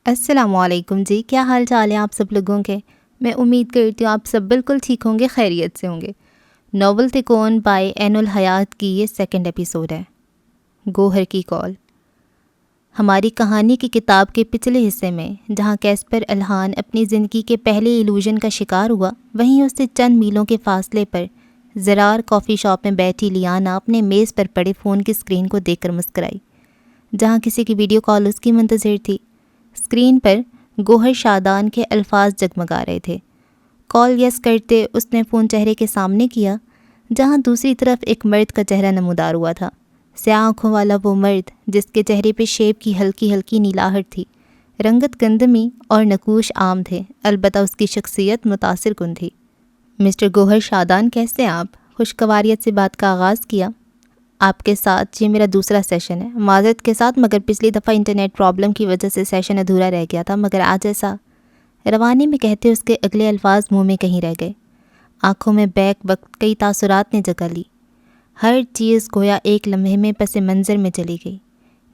السلام علیکم جی، کیا حال چال ہے آپ سب لوگوں کے؟ میں امید کرتی ہوں آپ سب بالکل ٹھیک ہوں گے، خیریت سے ہوں گے۔ ناول تکون بائی عین الحیات کی یہ سیکنڈ ایپیسوڈ ہے، گوہر کی کال۔ ہماری کہانی کی کتاب کے پچھلے حصے میں جہاں کیسپر الہان اپنی زندگی کے پہلے ایلوژن کا شکار ہوا، وہیں اس سے چند میلوں کے فاصلے پر زرار کافی شاپ میں بیٹھی لیانا اپنے میز پر پڑے فون کی اسکرین کو دیکھ کر مسکرائی۔ جہاں کسی کی ویڈیو کال اس کی منتظر تھی، اسکرین پر گوہر شادان کے الفاظ جگمگا رہے تھے۔ کال یس کرتے اس نے فون چہرے کے سامنے کیا، جہاں دوسری طرف ایک مرد کا چہرہ نمودار ہوا تھا، سیاہ آنکھوں والا وہ مرد جس کے چہرے پہ شیب کی ہلکی ہلکی نیلاہٹ تھی۔ رنگت گندمی اور نقوش عام تھے، البتہ اس کی شخصیت متاثر کن تھی۔ مسٹر گوہر شادان، کیسے ہیں آپ؟ خوشگواریت سے بات کا آغاز کیا۔ آپ کے ساتھ یہ میرا دوسرا سیشن ہے، معذرت کے ساتھ، مگر پچھلی دفعہ انٹرنیٹ پرابلم کی وجہ سے سیشن ادھورا رہ گیا تھا، مگر آج ایسا روانی میں کہتے اس کے اگلے الفاظ منہ میں کہیں رہ گئے۔ آنکھوں میں بیک وقت کئی تاثرات نے جگہ لی، ہر چیز گویا ایک لمحے میں پس منظر میں چلی گئی۔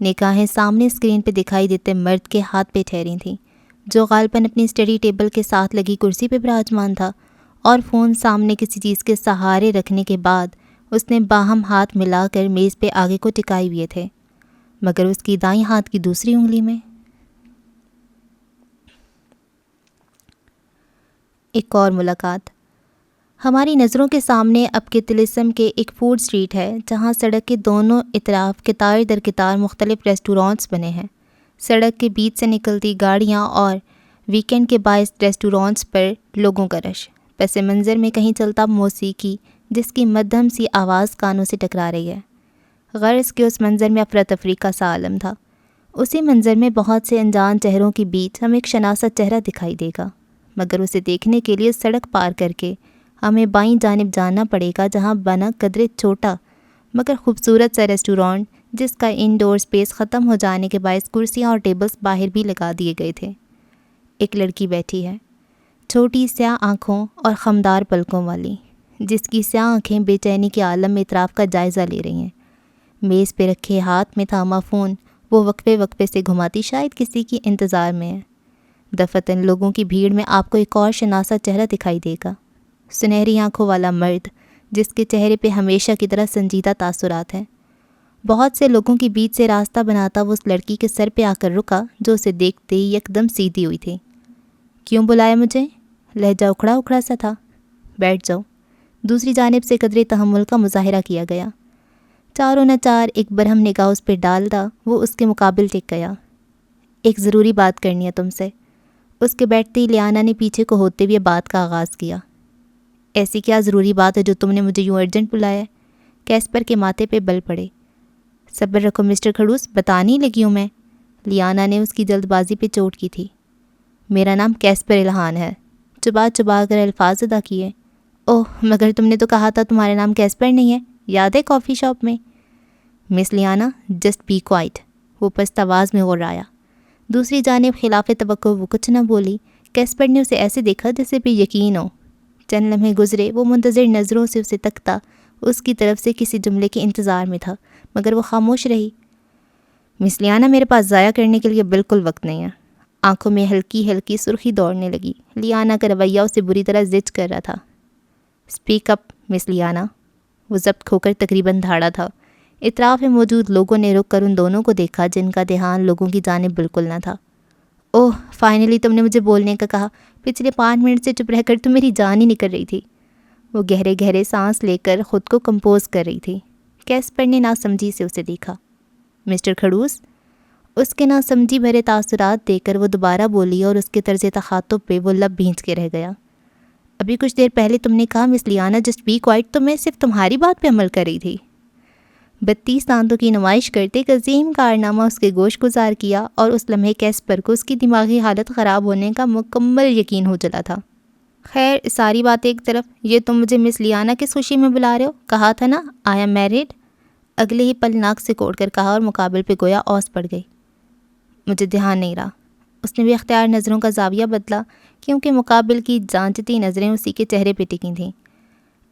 نگاہیں سامنے اسکرین پہ دکھائی دیتے مرد کے ہاتھ پہ ٹھہری تھیں، جو غالباً اپنی اسٹڈی ٹیبل کے ساتھ لگی کرسی پہ براجمان تھا، اور فون سامنے کسی چیز کے سہارے رکھنے کے بعد اس نے باہم ہاتھ ملا کر میز پہ آگے کو ٹکائے ہوئے تھے، مگر اس کی دائیں ہاتھ کی دوسری انگلی میں ایک اور ملاقات۔ ہماری نظروں کے سامنے اب کے طلسم کے ایک فوڈ اسٹریٹ ہے، جہاں سڑک کے دونوں اطراف قطار در قطار مختلف ریسٹورانٹس بنے ہیں۔ سڑک کے بیچ سے نکلتی گاڑیاں اور ویکینڈ کے باعث ریسٹورانٹس پر لوگوں کا رش، پس منظر میں کہیں چلتا موسیقی جس کی مدھم سی آواز کانوں سے ٹکرا رہی ہے۔ غرض کہ اس منظر میں افراتفری کا سا عالم تھا۔ اسی منظر میں بہت سے انجان چہروں کے بیچ ہمیں ایک شناسا چہرہ دکھائی دے گا، مگر اسے دیکھنے کے لیے سڑک پار کر کے ہمیں بائیں جانب جانا پڑے گا، جہاں بنا قدرے چھوٹا مگر خوبصورت سا ریسٹورانٹ، جس کا انڈور سپیس ختم ہو جانے کے باعث کرسیاں اور ٹیبلز باہر بھی لگا دیے گئے تھے۔ ایک لڑکی بیٹھی ہے، چھوٹی سیاہ آنکھوں اور خمدار پلکوں والی، جس کی سیاہ آنکھیں بے چینی کے عالم میں اطراف کا جائزہ لے رہی ہیں۔ میز پہ رکھے ہاتھ میں تھاما فون وہ وقفے وقفے سے گھماتی، شاید کسی کی انتظار میں ہے۔ دفتن لوگوں کی بھیڑ میں آپ کو ایک اور شناسا چہرہ دکھائی دے گا، سنہری آنکھوں والا مرد جس کے چہرے پہ ہمیشہ کی طرح سنجیدہ تاثرات ہیں۔ بہت سے لوگوں کے بیچ سے راستہ بناتا وہ اس لڑکی کے سر پہ آ کر رکا، جو اسے دیکھتے ہی یکدم سیدھی ہوئی تھی۔ کیوں بلایا مجھے؟ لہجہ اکھڑا اکھڑا سا تھا۔ بیٹھ جاؤ، دوسری جانب سے قدرے تحمل کا مظاہرہ کیا گیا۔ چاروں نہ چار ایک برہم نگاہ اس پہ ڈالتا وہ اس کے مقابل ٹک گیا۔ ایک ضروری بات کرنی ہے تم سے۔ اس کے بیٹھتے ہی لیانا نے پیچھے کو ہوتے ہوئے بات کا آغاز کیا۔ ایسی کیا ضروری بات ہے جو تم نے مجھے یوں ارجنٹ بلایا ہے؟ کیسپر کے ماتھے پہ بل پڑے۔ صبر رکھو مسٹر کھڑوس، بتانے لگی ہوں میں، لیانا نے اس کی جلد بازی پہ چوٹ کی تھی۔ میرا نام کیسپر الہان ہے، چبا چبا کر الفاظ ادا کیے۔ اوہ، مگر تم نے تو کہا تھا تمہارا نام کیسپر نہیں ہے، یاد ہے کافی شاپ میں؟ مس لیانا، جسٹ بی کوائٹ، وہ پست آواز میں غرایا۔ دوسری جانب خلاف توقع وہ کچھ نہ بولی۔ کیسپر نے اسے ایسے دیکھا جیسے پہ یقین ہو۔ چند لمحے گزرے، وہ منتظر نظروں سے اسے تکتا، اس کی طرف سے کسی جملے کے انتظار میں تھا، مگر وہ خاموش رہی۔ مس لیانا، میرے پاس ضائع کرنے کے لیے بالکل وقت نہیں ہے۔ آنکھوں میں ہلکی ہلکی سرخی دوڑنے لگی۔ لیانا کا رویہ اسے بری طرح زج کر رہا تھا۔ اسپیک اپ مس لیانا، وہ ضبط کھو کر تقریباً دھاڑا تھا۔ اطراف میں موجود لوگوں نے رک کر ان دونوں کو دیکھا، جن کا دھیان لوگوں کی جانب بالکل نہ تھا۔ اوہ، فائنلی تم نے مجھے بولنے کا کہا، پچھلے 5 منٹ سے چپ رہ کر تو میری جان ہی نکل رہی تھی۔ وہ گہرے گہرے سانس لے کر خود کو کمپوز کر رہی تھی۔ کیسپر نے ناسمجھی سے اسے دیکھا۔ مسٹر کھڑوس، اس کے ناسمجھی بھرے تاثرات دے کر وہ دوبارہ بولی، اور اس کے طرز تخاطب پہ وہ لب بھینچ کے رہ گیا۔ ابھی کچھ دیر پہلے تم نے کہا مس لیانا جسٹ بی کوائٹ، تو میں صرف تمہاری بات پہ عمل کر رہی تھی۔ 32 دانتوں کی نمائش کرتے ایک عظیم کارنامہ اس کے گوش گزار کیا، اور اس لمحے کیسپر کو اس کی دماغی حالت خراب ہونے کا مکمل یقین ہو چلا تھا۔ خیر، ساری باتیں ایک طرف، یہ تم مجھے مس لیانا کس خوشی میں بلا رہے ہو؟ کہا تھا نا آئی ایم میرڈ۔ اگلے ہی پل ناک سے کوڑ کر کہا، اور مقابل پہ گویا اوس پڑ گئی۔ مجھے دھیان نہیں رہا۔ اس نے بھی اختیار نظروں کا زاویہ بدلا، کیونکہ مقابل کی جانچتی نظریں اسی کے چہرے پہ ٹکی تھیں۔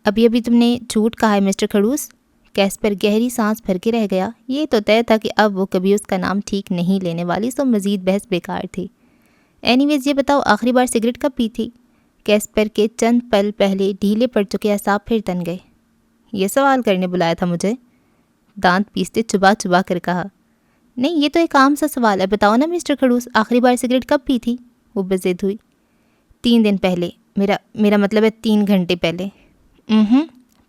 ابھی تم نے جھوٹ کہا ہے مسٹر کھڑوس۔ کیسپر گہری سانس بھر کے رہ گیا۔ یہ تو طے تھا کہ اب وہ کبھی اس کا نام ٹھیک نہیں لینے والی، سو مزید بحث بیکار تھی۔ اینی ویز یہ بتاؤ آخری بار سگریٹ کب پی تھی؟ کیسپر کے چند پل پہلے ڈھیلے پڑ چکے اعصاب پھر تن گئے۔ یہ سوال کرنے بلایا تھا مجھے؟ دانت پیستے چبا چبا کر کہا۔ نہیں، یہ تو ایک عام سا سوال ہے، بتاؤ نا مسٹر کھڑوس، آخری بار سگریٹ کب پی تھی؟ وہ بضد ہوئی۔ 3 دن پہلے، میرا مطلب ہے 3 گھنٹے پہلے۔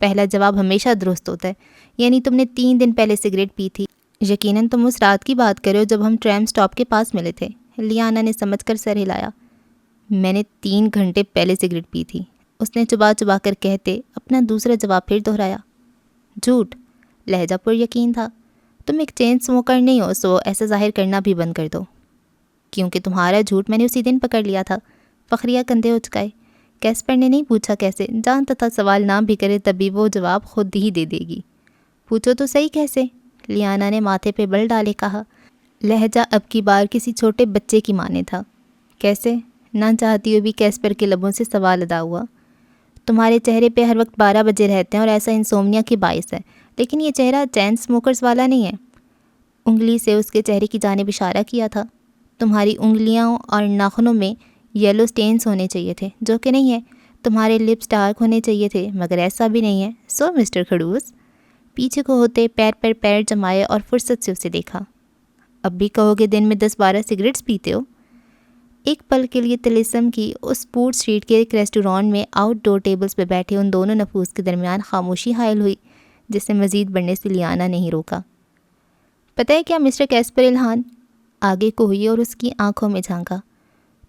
پہلا جواب ہمیشہ درست ہوتا ہے، یعنی تم نے 3 دن پہلے سگریٹ پی تھی۔ یقیناً تم اس رات کی بات کرو جب ہم ٹرام سٹاپ کے پاس ملے تھے۔ لیانا نے سمجھ کر سر ہلایا۔ میں نے 3 گھنٹے پہلے سگریٹ پی تھی، اس نے چبا چبا کر کہتے اپنا دوسرا جواب پھر دہرایا۔ جھوٹ، لہجہ پر یقین تھا۔ تم ایک چین اسموکر نہیں ہو، سو ایسا ظاہر کرنا بھی بند کر دو۔ کیونکہ تمہارا جھوٹ میں نے اسی دن پکڑ لیا تھا۔ فخریہ کندھے اچکائے۔ کیسپر نے نہیں پوچھا کیسے، جانتا تھا سوال نہ بھی کرے تبھی وہ جواب خود ہی دے دے گی۔ پوچھو تو صحیح کیسے؟ لیانا نے ماتھے پہ بل ڈالے کہا۔ لہجہ اب کی بار کسی چھوٹے بچے کی مانے تھا۔ کیسے؟ نہ چاہتی ہوئی بھی کیسپر کے لبوں سے سوال ادا ہوا۔ تمہارے چہرے پہ ہر وقت 12 بجے رہتے ہیں اور ایسا انسومنیا کی باعث ہے، لیکن یہ چہرہ چین اسموکرز والا نہیں ہے۔ انگلی سے اس کے چہرے کی جانب اشارہ کیا تھا۔ تمہاری انگلیاں اور ناخنوں میں یلو سٹینز ہونے چاہیے تھے، جو کہ نہیں ہے۔ تمہارے لپس ڈارک ہونے چاہیے تھے، مگر ایسا بھی نہیں ہے۔ سو مسٹر کھڑوس، پیچھے کو ہوتے پیر پر پیر جمائے اور فرصت سے اسے دیکھا۔ اب بھی کہو گے دن میں 10-12 سگریٹس پیتے ہو؟ ایک پل کے لیے طلسم کی اس پورٹ اسٹریٹ کے ایک ریسٹورانٹ میں آؤٹ ڈور ٹیبلز پہ بیٹھے ان دونوں نفوس کے درمیان خاموشی حائل ہوئی، جسے مزید بڑھنے سے لیانا نہیں روکا۔ پتہ ہے کیا مسٹر کیسپر الہان؟ آگے کو ہوئی اور اس کی آنکھوں میں جھانکا۔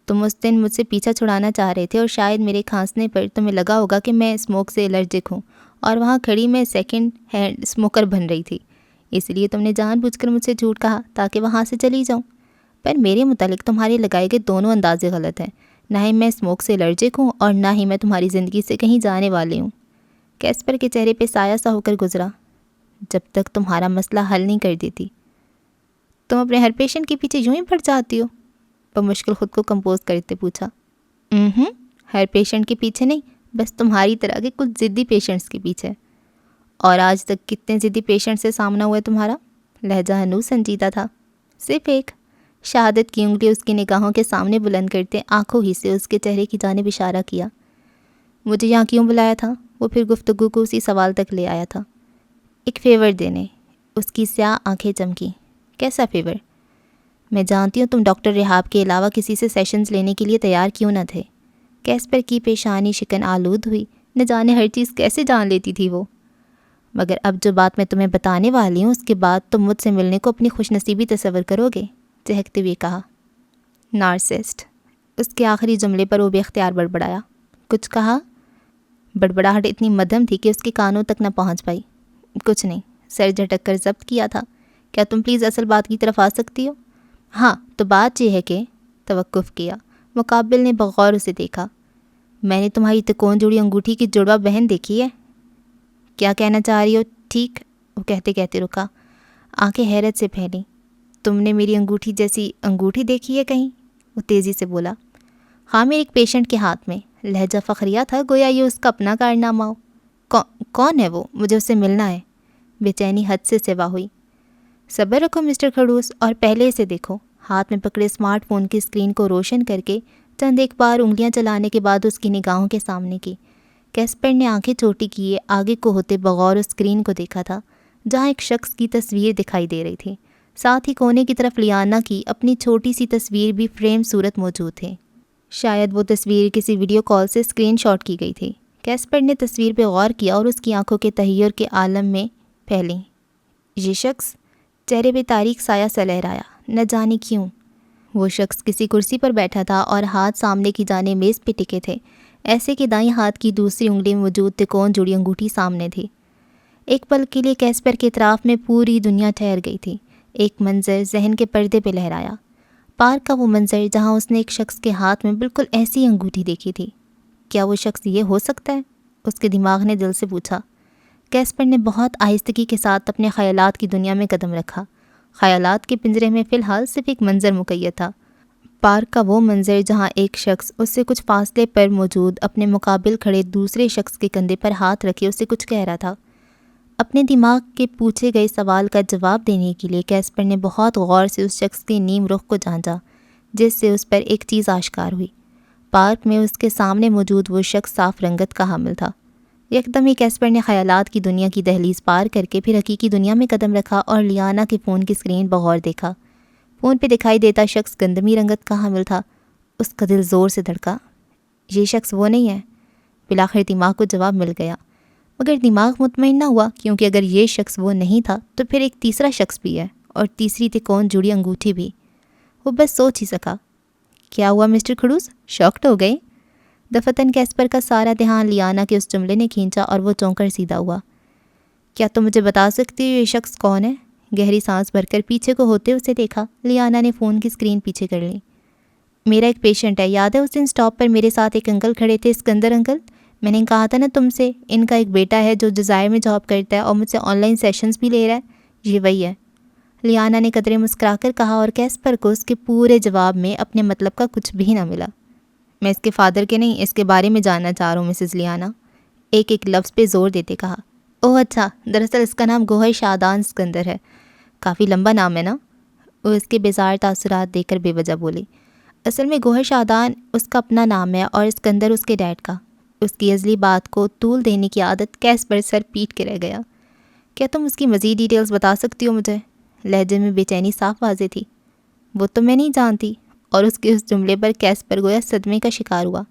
تم اس دن مجھ سے پیچھا چھڑانا چاہ رہے تھے اور شاید میرے کھانسنے پر تمہیں لگا ہوگا کہ میں اسموک سے الرجک ہوں، اور وہاں کھڑی میں سیکنڈ ہینڈ اسموکر بن رہی تھی، اس لیے تم نے جان بوجھ کر مجھ سے جھوٹ کہا تاکہ وہاں سے چلی جاؤں۔ پر میرے متعلق تمہارے لگائے گئے دونوں اندازے غلط ہیں۔ نہ ہی میں اسموک سے الرجک ہوں اور نہ ہی میں تمہاری زندگی سے کہیں جانے والی ہوں۔ کیسپر کے چہرے پہ سایہ سا ہو کر گزرا۔ جب تک تمہارا مسئلہ حل نہیں کر دیتی۔ تم اپنے ہر پیشنٹ کے پیچھے یوں ہی پڑ جاتی ہو؟ بمشکل خود کو کمپوز کرتے پوچھا۔ ہر پیشنٹ کے پیچھے نہیں، بس تمہاری طرح کے کچھ ضدی پیشنٹس کے پیچھے۔ اور آج تک کتنے ضدی پیشنٹ سے سامنا ہوا ہے تمہارا؟ لہجہ ہنوز سنجیدہ تھا۔ صرف ایک۔ شہادت کی انگلی اس کی نگاہوں کے سامنے بلند کرتے آنکھوں ہی سے اس کے چہرے کی جانب اشارہ کیا۔ مجھے یہاں کیوں بلایا تھا؟ وہ پھر گفتگو کو اسی سوال تک لے آیا تھا۔ ایک فیور دینے۔ اس کی سیاہ آنکھیں چمکیں۔ کیسا فیور؟ میں جانتی ہوں تم ڈاکٹر رحاب کے علاوہ کسی سے سیشنز لینے کے لیے تیار کیوں نہ تھے۔ کیسپر کی پیشانی شکن آلود ہوئی، نہ جانے ہر چیز کیسے جان لیتی تھی وہ۔ مگر اب جو بات میں تمہیں بتانے والی ہوں اس کے بعد تم مجھ سے ملنے کو اپنی خوش نصیبی تصور کرو گے، چہکتے ہوئے کہا۔ نارسسٹ۔ اس کے آخری جملے پر وہ بے اختیار بڑبڑایا۔ کچھ کہا؟ بڑبڑاہٹ اتنی مدھم تھی کہ اس کے کانوں تک نہ پہنچ پائی۔ کچھ نہیں، سر جھٹک کر ضبط کیا تھا۔ کیا تم پلیز اصل بات کی طرف آ سکتی ہو؟ ہاں، تو بات یہ ہے کہ… توقف کیا۔ مقابل نے بغور اسے دیکھا۔ میں نے تمہاری تکون جڑی انگوٹھی کی جڑواں بہن دیکھی ہے۔ کیا کہنا چاہ رہی ہو؟ ٹھیک، وہ کہتے کہتے رکا۔ آنکھیں حیرت سے پھیلیں۔ تم نے میری انگوٹھی جیسی انگوٹھی دیکھی ہے کہیں؟ وہ تیزی سے بولا۔ ہاں، میرے ایک پیشنٹ کے ہاتھ میں۔ لہجہ فخریہ تھا، گویا یہ اس کا اپنا کارنامہ ہو۔ کون ہے وہ؟ مجھے اس سے ملنا ہے۔ بے چینی حد سے سوا ہوئی۔ صبر رکھو مسٹر کھڑوس اور پہلے اسے دیکھو۔ ہاتھ میں پکڑے اسمارٹ فون کی اسکرین کو روشن کر کے چند ایک بار انگلیاں چلانے کے بعد اس کی نگاہوں کے سامنے کی۔ کیسپر نے آنکھیں چھوٹی کیے آگے کو ہوتے بغور اسکرین کو دیکھا تھا، جہاں ایک شخص کی تصویر دکھائی دے رہی تھی۔ ساتھ ہی کونے کی طرف لیانا کی اپنی چھوٹی سی تصویر بھی فریم صورت موجود تھے۔ شاید وہ تصویر کسی ویڈیو کال سے اسکرین شاٹ کی گئی تھی۔ کیسپر نے تصویر پہ غور کیا اور اس کی آنکھوں کے تحیر کے عالم میں پھیلیں۔ یہ شخص… چہرے پہ تاریک سایہ سا لہرایا، نہ جانے کیوں۔ وہ شخص کسی کرسی پر بیٹھا تھا اور ہاتھ سامنے کی جانب میز پہ ٹکے تھے، ایسے کہ دائیں ہاتھ کی دوسری انگلی میں موجود تکون جڑی انگوٹھی سامنے تھی۔ ایک پل کے لیے کیسپر کے اطراف میں پوری دنیا ٹھہر گئی تھی۔ ایک منظر ذہن کے پردے پہ لہرایا۔ پارک کا وہ منظر جہاں اس نے ایک شخص کے ہاتھ میں بالکل ایسی انگوٹھی دیکھی تھی۔ کیا وہ شخص یہ ہو سکتا ہے؟ اس کے دماغ نے دل سے پوچھا۔ کیسپر نے بہت آہستگی کے ساتھ اپنے خیالات کی دنیا میں قدم رکھا۔ خیالات کے پنجرے میں فی الحال صرف ایک منظر مقید تھا۔ پارک کا وہ منظر جہاں ایک شخص اس سے کچھ فاصلے پر موجود اپنے مقابل کھڑے دوسرے شخص کے کندھے پر ہاتھ رکھے اس سے کچھ کہہ رہا تھا۔ اپنے دماغ کے پوچھے گئے سوال کا جواب دینے کے لیے کیسپر نے بہت غور سے اس شخص کے نیم رخ کو جانچا۔ جس سے اس پر ایک چیز آشکار ہوئی۔ پارک میں اس کے سامنے موجود وہ شخص صاف رنگت کا حامل تھا۔ یکدم ہی کیسپر نے خیالات کی دنیا کی دہلیز پار کر کے پھر حقیقی دنیا میں قدم رکھا اور لیانا کے فون کی اسکرین بغور دیکھا۔ فون پہ دکھائی دیتا شخص گندمی رنگت کا حامل تھا۔ اس کا دل زور سے دھڑکا۔ یہ شخص وہ نہیں ہے۔ بالآخر دماغ کو جواب مل گیا، مگر دماغ مطمئن نہ ہوا، کیونکہ اگر یہ شخص وہ نہیں تھا تو پھر ایک تیسرا شخص بھی ہے، اور تیسری تکون جڑی انگوٹھی بھی۔ وہ بس سوچ ہی سکا۔ کیا ہوا مسٹر کھڑوس؟ شاکڈ ہو گئے؟ دفتن کیسپر کا سارا دھیان لیانا کے اس جملے نے کھینچا اور وہ چونک کر سیدھا ہوا۔ کیا تم مجھے بتا سکتی ہو یہ شخص کون ہے؟ گہری سانس بھر کر پیچھے کو ہوتے اسے دیکھا۔ لیانا نے فون کی اسکرین پیچھے کر لی۔ میرا ایک پیشنٹ ہے، یاد ہے اس دن اسٹاپ پر میرے ساتھ ایک انکل کھڑے تھے، اسکندر انکل؟ میں نے کہا تھا نا تم سے، ان کا ایک بیٹا ہے جو جزائر میں جاب کرتا ہے اور مجھ سے آن لائن سیشنز بھی لے رہا ہے۔ یہ وہی ہے، لیانا نے قدرے مسکرا کر کہا، اور کیسپر کو اس کے پورے جواب میں اپنے مطلب کا کچھ بھی نہ ملا۔ میں اس کے فادر کے نہیں، اس کے بارے میں جاننا چاہ رہا ہوں مسز لیانا، ایک لفظ پہ زور دیتے کہا۔ اوہ اچھا، دراصل اس کا نام گوہر شادان اسکندر ہے۔ کافی لمبا نام ہے نا؟ وہ اس کے بیزار تاثرات دیکھ کر بے وجہ بولی۔ اصل میں گوہر شادان اس کا اپنا نام ہے اور اسکندر اس کے ڈیڈ کا۔ اس کی ازلی بات کو طول دینے کی عادت کیسپر سر پیٹ کے رہ گیا۔ کیا تم اس کی مزید ڈیٹیلز بتا سکتی ہو مجھے؟ لہجے میں بے چینی صاف واضح تھی۔ وہ تو میں نہیں جانتی، اور اس کے اس جملے پر کیسپر گویا صدمے کا شکار ہوا۔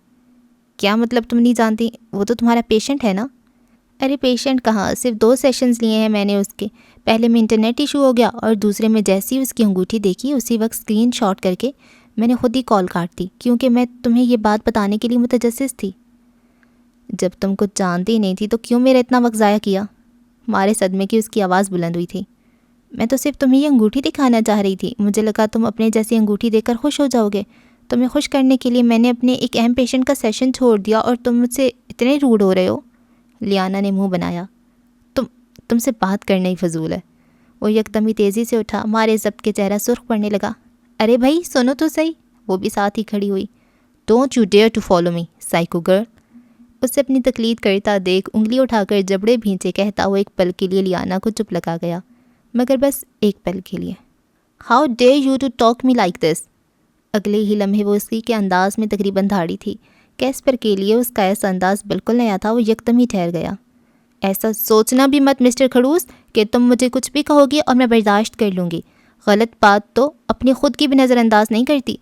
کیا مطلب تم نہیں جانتی؟ وہ تو تمہارا پیشنٹ ہے نا؟ ارے پیشنٹ کہاں، صرف 2 سیشنز لیے ہیں میں نے اس کے۔ پہلے میں انٹرنیٹ ایشو ہو گیا، اور دوسرے میں جیسی اس کی انگوٹھی دیکھی اسی وقت اسکرین شاٹ کر کے میں نے خود ہی کال کاٹ دی، کیونکہ میں تمہیں یہ بات بتانے کے لیے متجسس تھی۔ جب تم کچھ جانتی نہیں تھی تو کیوں میرا اتنا وقت ضائع کیا؟ مارے صدمے کی اس کی آواز بلند ہوئی تھی۔ میں تو صرف تمہیں یہ انگوٹھی دکھانا چاہ رہی تھی، مجھے لگا تم اپنے جیسی انگوٹھی دیکھ کر خوش ہو جاؤ گے۔ تمہیں خوش کرنے کے لیے میں نے اپنے ایک اہم پیشنٹ کا سیشن چھوڑ دیا، اور تم مجھ سے اتنے روڈ ہو رہے ہو۔ لیانا نے منہ بنایا۔ تم سے بات کرنا ہی فضول ہے۔ وہ یکدم ہی تیزی سے اٹھا، مارے ضبط کے چہرہ سرخ پڑنے لگا۔ ارے بھائی سنو تو صحیح۔ وہ بھی ساتھ ہی کھڑی ہوئی۔ Don't you dare to follow me psycho girl. اسے اپنی تقلید کرتا دیکھ انگلی اٹھا کر جبڑے بھینچے کہتا وہ ایک پل کے لیے لیانا کو چپ لگا گیا، مگر بس ایک پل کے لیے۔ How dare you to talk me like this. اگلے ہی لمحے وہ اسی کے انداز میں تقریباً دھاڑی تھی۔ کیسپر کے لیے اس کا ایسا انداز بالکل نیا تھا۔ وہ یکدم ہی ٹھہر گیا۔ ایسا سوچنا بھی مت مسٹر کھڑوس کہ تم مجھے کچھ بھی کہو گی اور میں برداشت کر لوں گی۔ غلط بات تو اپنی خود کی بھی نظر انداز نہیں کرتی۔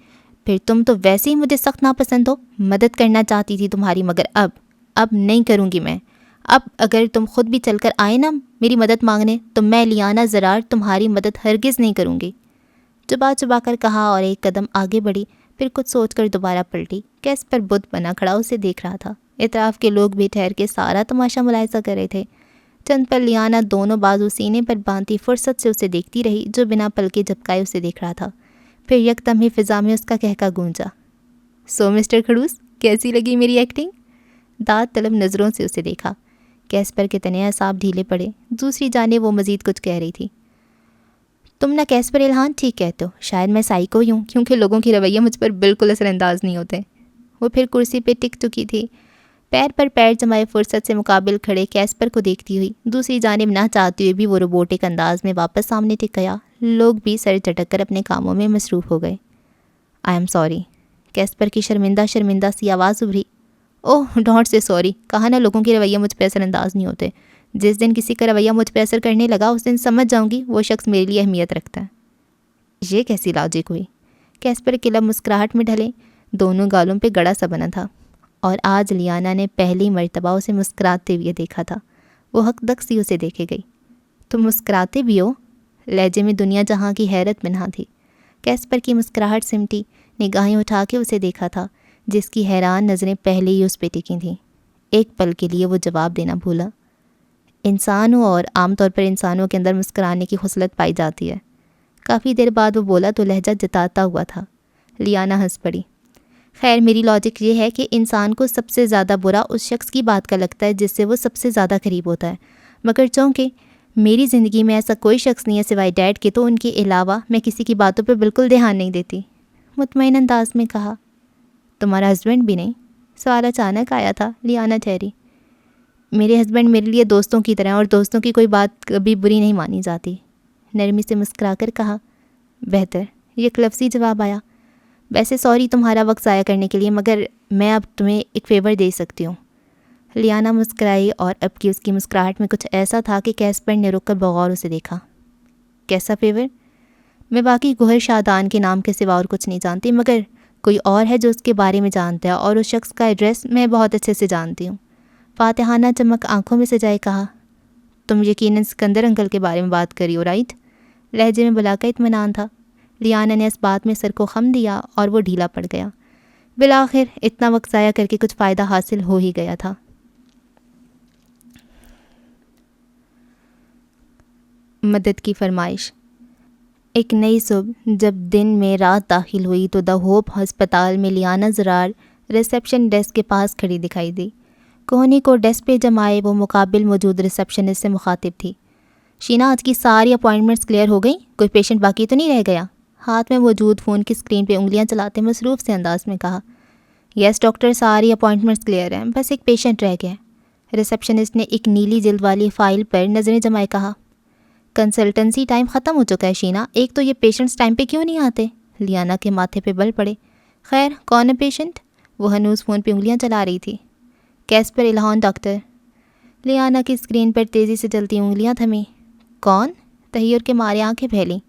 پھر تم تو ویسے ہی مجھے سخت ناپسند ہو۔ مدد کرنا چاہتی تھی تمہاری، مگر اب نہیں کروں گی میں۔ اب اگر تم خود بھی چل کر آئے نا میری مدد مانگنے، تو میں لیانا زرار تمہاری مدد ہرگز نہیں کروں گی۔ چبا کر کہا اور ایک قدم آگے بڑھی، پھر کچھ سوچ کر دوبارہ پلٹی۔ کیسپر بت بنا کھڑا اسے دیکھ رہا تھا۔ اطراف کے لوگ بھی ٹھہر کے سارا تماشا ملاحظہ کر رہے تھے۔ چند پل لیانا دونوں بازو سینے پر باندھی فرصت سے اسے دیکھتی رہی، جو بنا پلکے جھپکائے اسے دیکھ رہا تھا۔ پھر یکدم ہی فضا میں اس کا کہکا گونجا۔ سو مسٹر کھڑوس، کیسی لگی میری ایکٹنگ؟ داد طلب نظروں سے اسے دیکھا۔ کیسپر کے تنے اعصاب ڈھیلے پڑے۔ دوسری جانب وہ مزید کچھ کہہ رہی تھی۔ تم نہ کیسپر الہان ٹھیک کہتے ہو، شاید میں سائیکو ہی ہوں، کیونکہ لوگوں کی رویے مجھ پر بالکل اثر انداز نہیں ہوتے۔ وہ پھر کرسی پہ ٹک چکی تھی، پیر پر پیر جمائے فرصت سے مقابل کھڑے کیسپر کو دیکھتی ہوئی۔ دوسری جانب نہ چاہتے ہوئے بھی وہ روبوٹک انداز میں واپس سامنے ٹک گیا۔ لوگ بھی سر جھٹک کر اپنے کاموں میں مصروف ہو گئے۔ I am sorry. کیسپر کی شرمندہ سی آواز ابھری۔ اوہ ڈونٹ سے سوری، کہا نا لوگوں کے رویے مجھ پہ اثر انداز نہیں ہوتے۔ جس دن کسی کا رویہ مجھ پہ اثر کرنے لگا اس دن سمجھ جاؤں گی وہ شخص میرے لیے اہمیت رکھتا ہے۔ یہ کیسی لاجک ہوئی؟ کیسپر کے لب مسکراہٹ میں ڈھلے، دونوں گالوں پہ گڑا سا بنا تھا، اور آج لیانا نے پہلی مرتبہ اسے مسکراتے ہوئے دیکھا تھا۔ وہ حق دق سی اسے دیکھے گئی۔ تم مسکراتے بھی ہو؟ لہجے میں دنیا جہاں کی حیرت منہا تھی۔ کیسپر کی مسکراہٹ سمٹی، نگاہیں اٹھا کے اسے دیکھا تھا، جس کی حیران نظریں پہلے ہی اس پہ ٹکی تھیں۔ ایک پل کے لیے وہ جواب دینا بھولا۔ انسانوں اور عام طور پر انسانوں کے اندر مسکرانے کی خصلت پائی جاتی ہے۔ کافی دیر بعد وہ بولا تو لہجہ جتاتا ہوا تھا۔ لیانا ہنس پڑی۔ خیر میری لاجک یہ ہے کہ انسان کو سب سے زیادہ برا اس شخص کی بات کا لگتا ہے جس سے وہ سب سے زیادہ قریب ہوتا ہے، مگر چونکہ میری زندگی میں ایسا کوئی شخص نہیں ہے سوائے ڈیڈ کے، تو ان کے علاوہ میں کسی کی باتوں پہ بالکل دھیان نہیں دیتی۔ مطمئن انداز میں کہا۔ تمہارا ہسبینڈ بھی نہیں؟ سوال اچانک آیا تھا۔ لیانا ٹھہری۔ میرے ہسبینڈ میرے لیے دوستوں کی طرح، اور دوستوں کی کوئی بات کبھی بری نہیں مانی جاتی۔ نرمی سے مسکرا کر کہا۔ بہتر، یہ ایک لفظی جواب آیا۔ ویسے سوری تمہارا وقت ضائع کرنے کے لیے، مگر میں اب تمہیں ایک فیور دے سکتی ہوں۔ لیانا مسکرائی اور اب کی اس کی مسکراہٹ میں کچھ ایسا تھا کہ کیسپر نے رک کر بغور اسے دیکھا۔ کیسا فیور؟ میں باقی گوہر شادان کے نام کے سوا اور کچھ نہیں جانتی، مگر کوئی اور ہے جو اس کے بارے میں جانتا ہے، اور اس شخص کا ایڈریس میں بہت اچھے سے جانتی ہوں۔ فاتحانہ چمک آنکھوں میں سجائے کہا، تم یقیناً سکندر انکل کے بارے میں بات کری ہو، رائٹ؟ لہجے میں بلا کا اطمینان تھا۔ لیانا نے اس بات میں سر کو خم دیا اور وہ ڈھیلا پڑ گیا۔ بالآخر اتنا وقت ضائع کر کے کچھ فائدہ حاصل ہو ہی گیا تھا۔ مدد کی فرمائش۔ ایک نئی صبح جب دن میں رات داخل ہوئی تو دا ہوپ ہسپتال میں لیانا زرار ریسیپشن ڈیسک کے پاس کھڑی دکھائی دی۔ کوہنی کو ڈیسک پہ جمائے وہ مقابل موجود ریسیپشنسٹ سے مخاطب تھی۔ شینا، آج کی ساری اپوائنٹمنٹس کلیئر ہو گئیں؟ کوئی پیشنٹ باقی تو نہیں رہ گیا؟ ہاتھ میں موجود فون کی اسکرین پہ انگلیاں چلاتے مصروف سے انداز میں کہا۔ یس ڈاکٹر، ساری اپوائنٹمنٹس کلیئر ہیں، بس ایک پیشنٹ رہ گیا ہے۔ ریسیپشنسٹ نے ایک نیلی جلد والی فائل پر نظریں جمائے کہا۔ کنسلٹنسی ٹائم ختم ہو چکا ہے شینا، ایک تو یہ پیشنٹس ٹائم پہ کیوں نہیں آتے؟ لیانا کے ماتھے پہ بل پڑے۔ خیر کون ہے پیشنٹ؟ وہ ہنوز فون پہ انگلیاں چلا رہی تھی۔ کیسپر الہان ڈاکٹر۔ لیانا کی اسکرین پر تیزی سے چلتی انگلیاں تھمیں۔ کون؟ تحیر کے مارے آنکھیں پھیلیں۔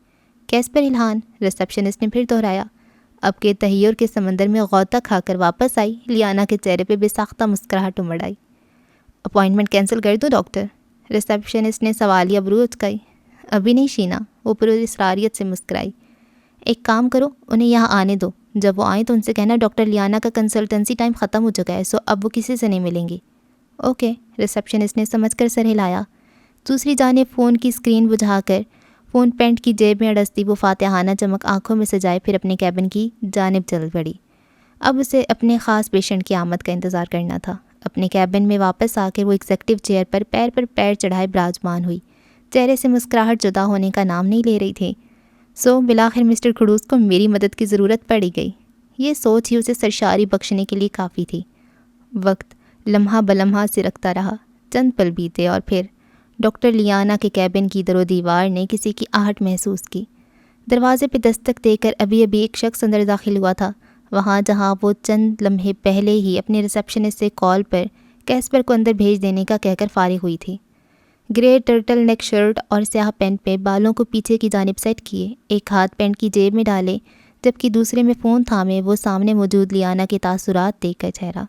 کیسپر الہان، ریسیپشنسٹ نے پھر دہرایا۔ اب کے تحیر کے سمندر میں غوطہ کھا کر واپس آئی لیانا کے چہرے پہ بے ساختہ مسکراہٹ امڑ آئی۔ اپوائنٹمنٹ کینسل کر دو ڈاکٹر؟ ریسیپشنسٹ نے سوالیہ برو اچکائی۔ ابھی نہیں شینا، وہ پر اسراریت سے مسکرائی۔ ایک کام کرو، انہیں یہاں آنے دو، جب وہ آئیں تو ان سے کہنا ڈاکٹر لیانا کا کنسلٹنسی ٹائم ختم ہو چکا ہے، سو اب وہ کسی سے نہیں ملیں گی۔ اوکے، ریسیپشنسٹ نے سمجھ کر سر ہلایا۔ دوسری جانب فون کی اسکرین بجھا کر فون پینٹ کی جیب میں اڑستی وہ فاتحانہ چمک آنکھوں میں سجائے پھر اپنے کیبن کی جانب چل پڑی۔ اب اسے اپنے خاص پیشنٹ کی آمد کا انتظار کرنا تھا۔ اپنے کیبن میں واپس آ کر وہ ایگزیکٹو چیئر پر پیر چڑھائے براجمان ہوئی۔ چہرے سے مسکراہٹ جدا ہونے کا نام نہیں لے رہی تھی۔ سو بالآخر مسٹر کھڑوس کو میری مدد کی ضرورت پڑی گئی۔ یہ سوچ ہی اسے سرشاری بخشنے کے لیے کافی تھی۔ وقت لمحہ بلمحہ سرکتا رہا۔ چند پل بیتے اور پھر ڈاکٹر لیانا کے کیبن کی در و دیوار نے کسی کی آہٹ محسوس کی۔ دروازے پہ دستک دے کر ابھی ایک شخص اندر داخل ہوا تھا، وہاں جہاں وہ چند لمحے پہلے ہی اپنے ریسیپشنسٹ سے کال پر کیسپر کو اندر بھیج دینے کا کہہ کر فارغ ہوئی تھی۔ گرے ٹرٹل نیک شرٹ اور سیاہ پینٹ پہ بالوں کو پیچھے کی جانب سیٹ کیے، ایک ہاتھ پینٹ کی جیب میں ڈالے جبکہ دوسرے میں فون تھامے وہ سامنے موجود لیانا کے تاثرات دیکھ کر ٹھہرا۔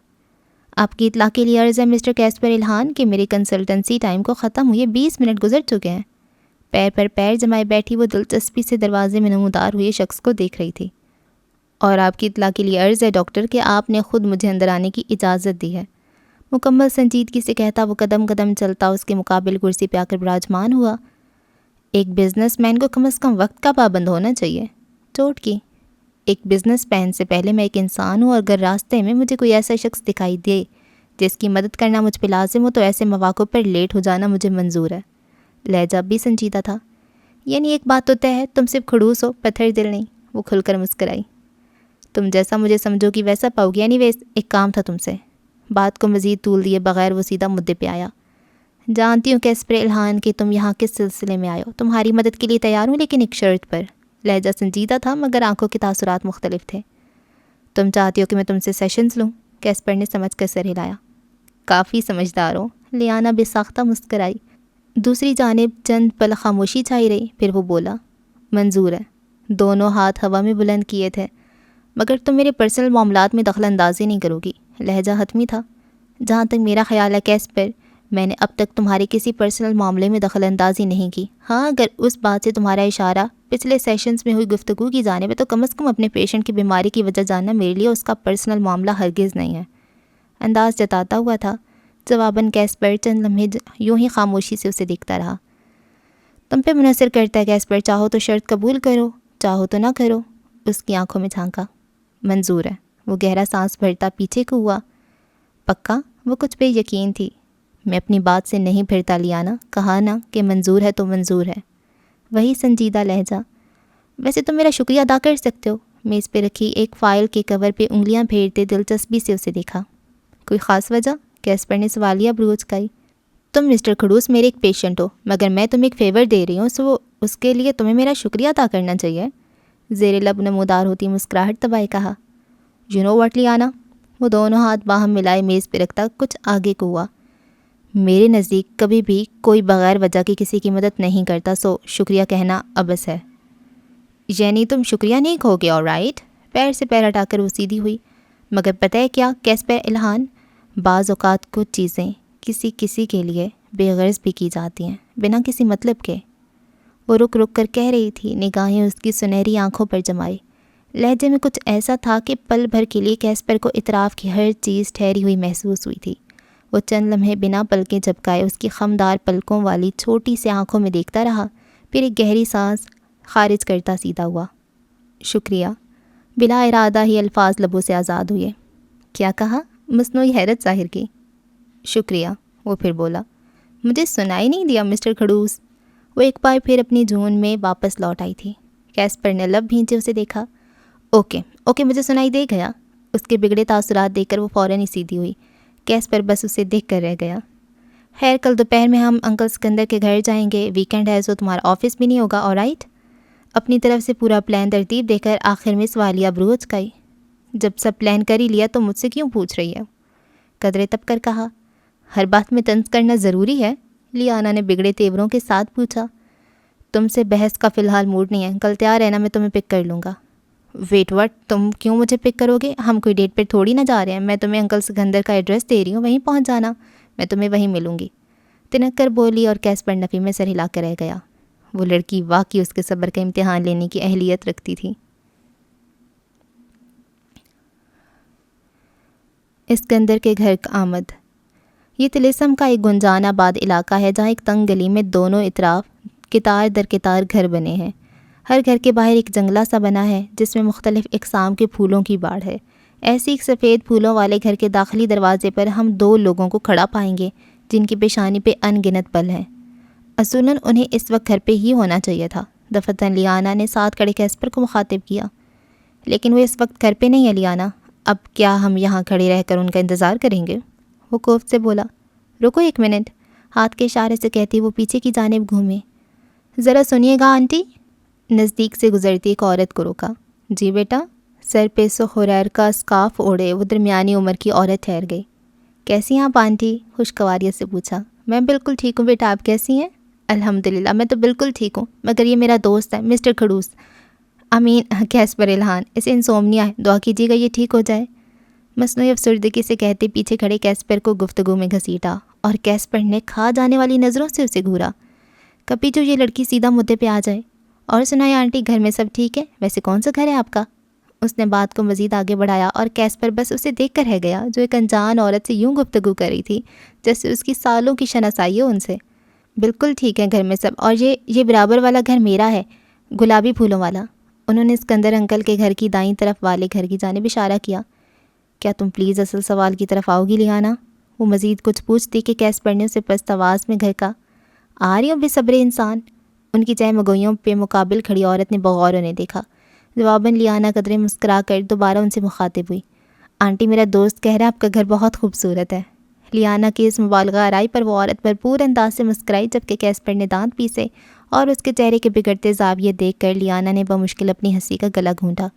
آپ کی اطلاع کے لیے عرض ہے مسٹر کیسپر الہان کہ میری کنسلٹنسی ٹائم کو ختم ہوئے 20 منٹ گزر چکے ہیں۔ پیر پر پیر جمائے بیٹھی وہ دلچسپی سے دروازے میں نمودار ہوئے شخص کو دیکھ رہی تھی۔ اور آپ کی اطلاع کے لیے عرض ہے ڈاکٹر کہ آپ نے خود مجھے اندر آنے کی اجازت دی ہے۔ مکمل سنجیدگی سے کہتا وہ قدم قدم چلتا اس کے مقابل کرسی پہ آ کر براجمان ہوا۔ ایک بزنس مین کو کم از کم وقت کا پابند ہونا چاہیے۔ چوٹ کی ایک بزنس مین سے پہلے میں ایک انسان ہوں، اور اگر راستے میں مجھے کوئی ایسا شخص دکھائی دے جس کی مدد کرنا مجھ پہ لازم ہو تو ایسے مواقع پر لیٹ ہو جانا مجھے منظور ہے۔ لہجہ بھی سنجیدہ تھا۔ یعنی ایک بات تو طے ہے، تم صرف کھڑوس ہو، پتھر دل نہیں۔ وہ کھل کر مسکرائی۔ تم جیسا مجھے سمجھو گی ویسا پاؤ گی۔ اینی ویز ایک کام تھا تم سے۔ بات کو مزید طول دیے بغیر وہ سیدھا مدعے پہ آیا۔ جانتی ہوں کیسپر الہان کہ تم یہاں کس سلسلے میں آئے ہو، تمہاری مدد کے لیے تیار ہوں لیکن ایک شرط پر۔ لہجہ سنجیدہ تھا مگر آنکھوں کے تاثرات مختلف تھے۔ تم چاہتی ہو کہ میں تم سے سیشنز لوں؟ کیسپر نے سمجھ کر سر ہلایا۔ کافی سمجھدار ہو۔ لیانا بے ساختہ مسکرائی۔ دوسری جانب چند پل خاموشی چھائی رہی، پھر وہ بولا، منظور ہے۔ دونوں ہاتھ ہوا میں بلند کیے تھے۔ مگر تم میرے پرسنل معاملات میں دخل اندازی نہیں کرو گی۔ لہجہ حتمی تھا۔ جہاں تک میرا خیال ہے کیسپر، میں نے اب تک تمہارے کسی پرسنل معاملے میں دخل اندازی نہیں کی۔ ہاں اگر اس بات سے تمہارا اشارہ پچھلے سیشنز میں ہوئی گفتگو کی جانب ہے تو کم از کم اپنے پیشنٹ کی بیماری کی وجہ جاننا میرے لیے اس کا پرسنل معاملہ ہرگز نہیں ہے۔ انداز جتاتا ہوا تھا۔ جواباً کیسپر چند لمحے یوں ہی خاموشی سے اسے دیکھتا رہا۔ تم پہ منحصر کرتا ہے کیسپر، چاہو تو شرط قبول کرو، چاہو تو نہ کرو۔ اس کی آنکھوں میں جھانکا۔ منظور ہے۔ وہ گہرا سانس بھرتا پیچھے کو ہوا۔ پکا؟ وہ کچھ بے یقین تھی۔ میں اپنی بات سے نہیں پھرتا لیانا، کہا نا کہ منظور ہے تو منظور ہے۔ وہی سنجیدہ لہجہ۔ ویسے تم میرا شکریہ ادا کر سکتے ہو۔ میز پہ رکھی ایک فائل کے کور پہ انگلیاں پھیرتے دلچسپی سے اسے دیکھا۔ کوئی خاص وجہ؟ کیسپر نے سوالیہ برو اچکائی۔ تم مسٹر کھڑوس میرے ایک پیشنٹ ہو، مگر میں تمہیں ایک فیور دے رہی ہوں، سو اس کے لیے تمہیں میرا شکریہ ادا کرنا چاہیے۔ زیر لب نمودار ہوتی مسکراہٹ دبائے کہا، یو نو واٹ لیانا؟ وہ دونوں ہاتھ باہم ملائے میز پہ رکھتا کچھ آگے کو ہوا، میرے نزدیک کبھی بھی کوئی بغیر وجہ کی کسی کی مدد نہیں کرتا، سو شکریہ کہنا ابس ہے۔ یعنی تم شکریہ نہیں کہو گے؟ آلرائٹ۔ پیر سے پیر ہٹا کر وہ سیدھی ہوئی۔ مگر پتہ ہے کیا کیسپر الہان، بعض اوقات کچھ چیزیں کسی کے لیے بے غرض بھی کی جاتی ہیں، بنا کسی مطلب کے۔ وہ رک رک کر کہہ رہی تھی، نگاہیں اس کی سنہری آنکھوں پر جمائی۔ لہجے میں کچھ ایسا تھا کہ پل بھر کے لیے کیسپر کو اطراف کی ہر چیز ٹھہری ہوئی محسوس ہوئی تھی۔ وہ چند لمحے بنا پلکیں جھپکائے اس کی خمدار پلکوں والی چھوٹی سی آنکھوں میں دیکھتا رہا، پھر ایک گہری سانس خارج کرتا سیدھا ہوا۔ شکریہ۔ بلا ارادہ ہی الفاظ لبوں سے آزاد ہوئے۔ کیا کہا؟ مصنوعی حیرت ظاہر کی۔ شکریہ، وہ پھر بولا۔ مجھے سنائی نہیں دیا مسٹر کھڑوس؟ وہ ایک بار پھر اپنی جون میں واپس لوٹ آئی تھی۔ کیسپر نے لب بھینچے اسے دیکھا۔ اوکے مجھے سنائی دے گیا۔ اس کے بگڑے تاثرات دیکھ کر وہ فوراً ہی سیدھی ہوئی۔ کیسپر بس اسے دیکھ کر رہ گیا۔ خیر، کل دوپہر میں ہم انکل سکندر کے گھر جائیں گے، ویکینڈ ہے سو تمہارا آفس بھی نہیں ہوگا، آلرائٹ؟ اپنی طرف سے پورا پلان ترتیب دے کر آخر میں سوالیہ برو اچکائی۔ جب سب پلان کر ہی لیا تو مجھ سے کیوں پوچھ رہی ہے؟ قدرے تب کر کہا۔ ہر بات میں طنز کرنا ضروری ہے؟ لیانا نے بگڑے تیوروں کے ساتھ پوچھا۔ تم سے بحث کا فی الحال موڈ نہیں ہے، کل تیار رہنا، میں تمہیں پک کر لوں گا۔ ویٹ وٹ، تم کیوں مجھے پک کرو گے؟ ہم کوئی ڈیٹ پہ تھوڑی نہ جا رہے ہیں، میں تمہیں انکل سکندر کا ایڈریس دے رہی ہوں، وہیں پہنچ جانا، میں تمہیں وہیں ملوں گی، تنک کر بولی، اور کیسپر نفی میں سر ہلا کر رہ گیا۔ وہ لڑکی واقعی اس کے صبر کا امتحان لینے کی اہلیت رکھتی تھی۔ اسکندر کے گھر کا آمد۔ یہ طلسم کا ایک گنجان آباد علاقہ ہے جہاں ایک تنگ گلی میں دونوں اطراف قطار در قطار گھر بنے ہیں۔ ہر گھر کے باہر ایک جنگلہ سا بنا ہے جس میں مختلف اقسام کے پھولوں کی باڑ ہے۔ ایسی ایک سفید پھولوں والے گھر کے داخلی دروازے پر ہم دو لوگوں کو کھڑا پائیں گے جن کی پیشانی پہ ان گنت پل ہیں۔ اصولاً انہیں اس وقت گھر پہ ہی ہونا چاہیے تھا۔ دفتن لیانا نے ساتھ کھڑے کیسپر کو مخاطب کیا۔ لیکن وہ اس وقت گھر پہ نہیں ہے لیانا، اب کیا ہم یہاں کھڑے رہ کر ان کا انتظار کریں گے؟ وہ کوفت سے بولا۔ رکو ایک منٹ، ہاتھ کے اشارے سے کہتی وہ پیچھے کی جانب گھومے۔ ذرا سنیے گا آنٹی؟ نزدیک سے گزرتی ایک عورت کو روکا۔ جی بیٹا؟ سر پہ سخریر کا اسکارف اوڑھے وہ درمیانی عمر کی عورت ٹھہر گئی۔ کیسی ہیں آپ آنٹی؟ خوشگواریت سے پوچھا۔ میں بالکل ٹھیک ہوں بیٹا، آپ کیسی ہیں؟ الحمدللہ میں تو بالکل ٹھیک ہوں، مگر یہ میرا دوست ہے مسٹر کھڑوس، کیسپر الہان، اسے انسومنیا ہے، دعا کیجیے گا یہ ٹھیک ہو جائے۔ مصنوعی افسردگی سے کہتے پیچھے کھڑے کیسپر کو گفتگو میں گھسیٹا اور کیسپر نے کھا جانے والی نظروں سے اسے گھورا۔ کبھی جو یہ لڑکی سیدھا مدعے پہ آ جائے۔ اور سنائے آنٹی، گھر میں سب ٹھیک ہے؟ ویسے کون سا گھر ہے آپ کا؟ اس نے بات کو مزید آگے بڑھایا اور کیسپر بس اسے دیکھ کر رہ گیا جو ایک انجان عورت سے یوں گفتگو کر رہی تھی جیسے اس کی سالوں کی شناسائی ہو ان سے۔ بالکل ٹھیک ہے گھر میں سب، اور یہ برابر والا گھر میرا ہے، گلابی پھولوں والا۔ انہوں نے اسکندر انکل کے گھر کی دائیں طرف والے گھر کی جانب اشارہ کیا۔ کیا تم پلیز اصل سوال کی طرف آؤ گی لیانا؟ وہ مزید کچھ پوچھتی کہ کیسپر نے اسے پست آواز میں گھر کا آ رہی ہوں بے صبر انسان۔ ان کی چہمگوئیوں پہ مقابل کھڑی عورت نے بغور انہیں دیکھا۔ جواباً لیانا قدرے مسکرا کر دوبارہ ان سے مخاطب ہوئی۔ آنٹی میرا دوست کہہ رہا ہے آپ کا گھر بہت خوبصورت ہے۔ لیانا کی اس مبالغہ آرائی پر وہ عورت بھرپور انداز سے مسکرائی جبکہ کیسپر نے دانت پیسے اور اس کے چہرے کے بگڑتے زاویے دیکھ کر لیانا نے بمشکل اپنی ہنسی کا گلا گھونٹا۔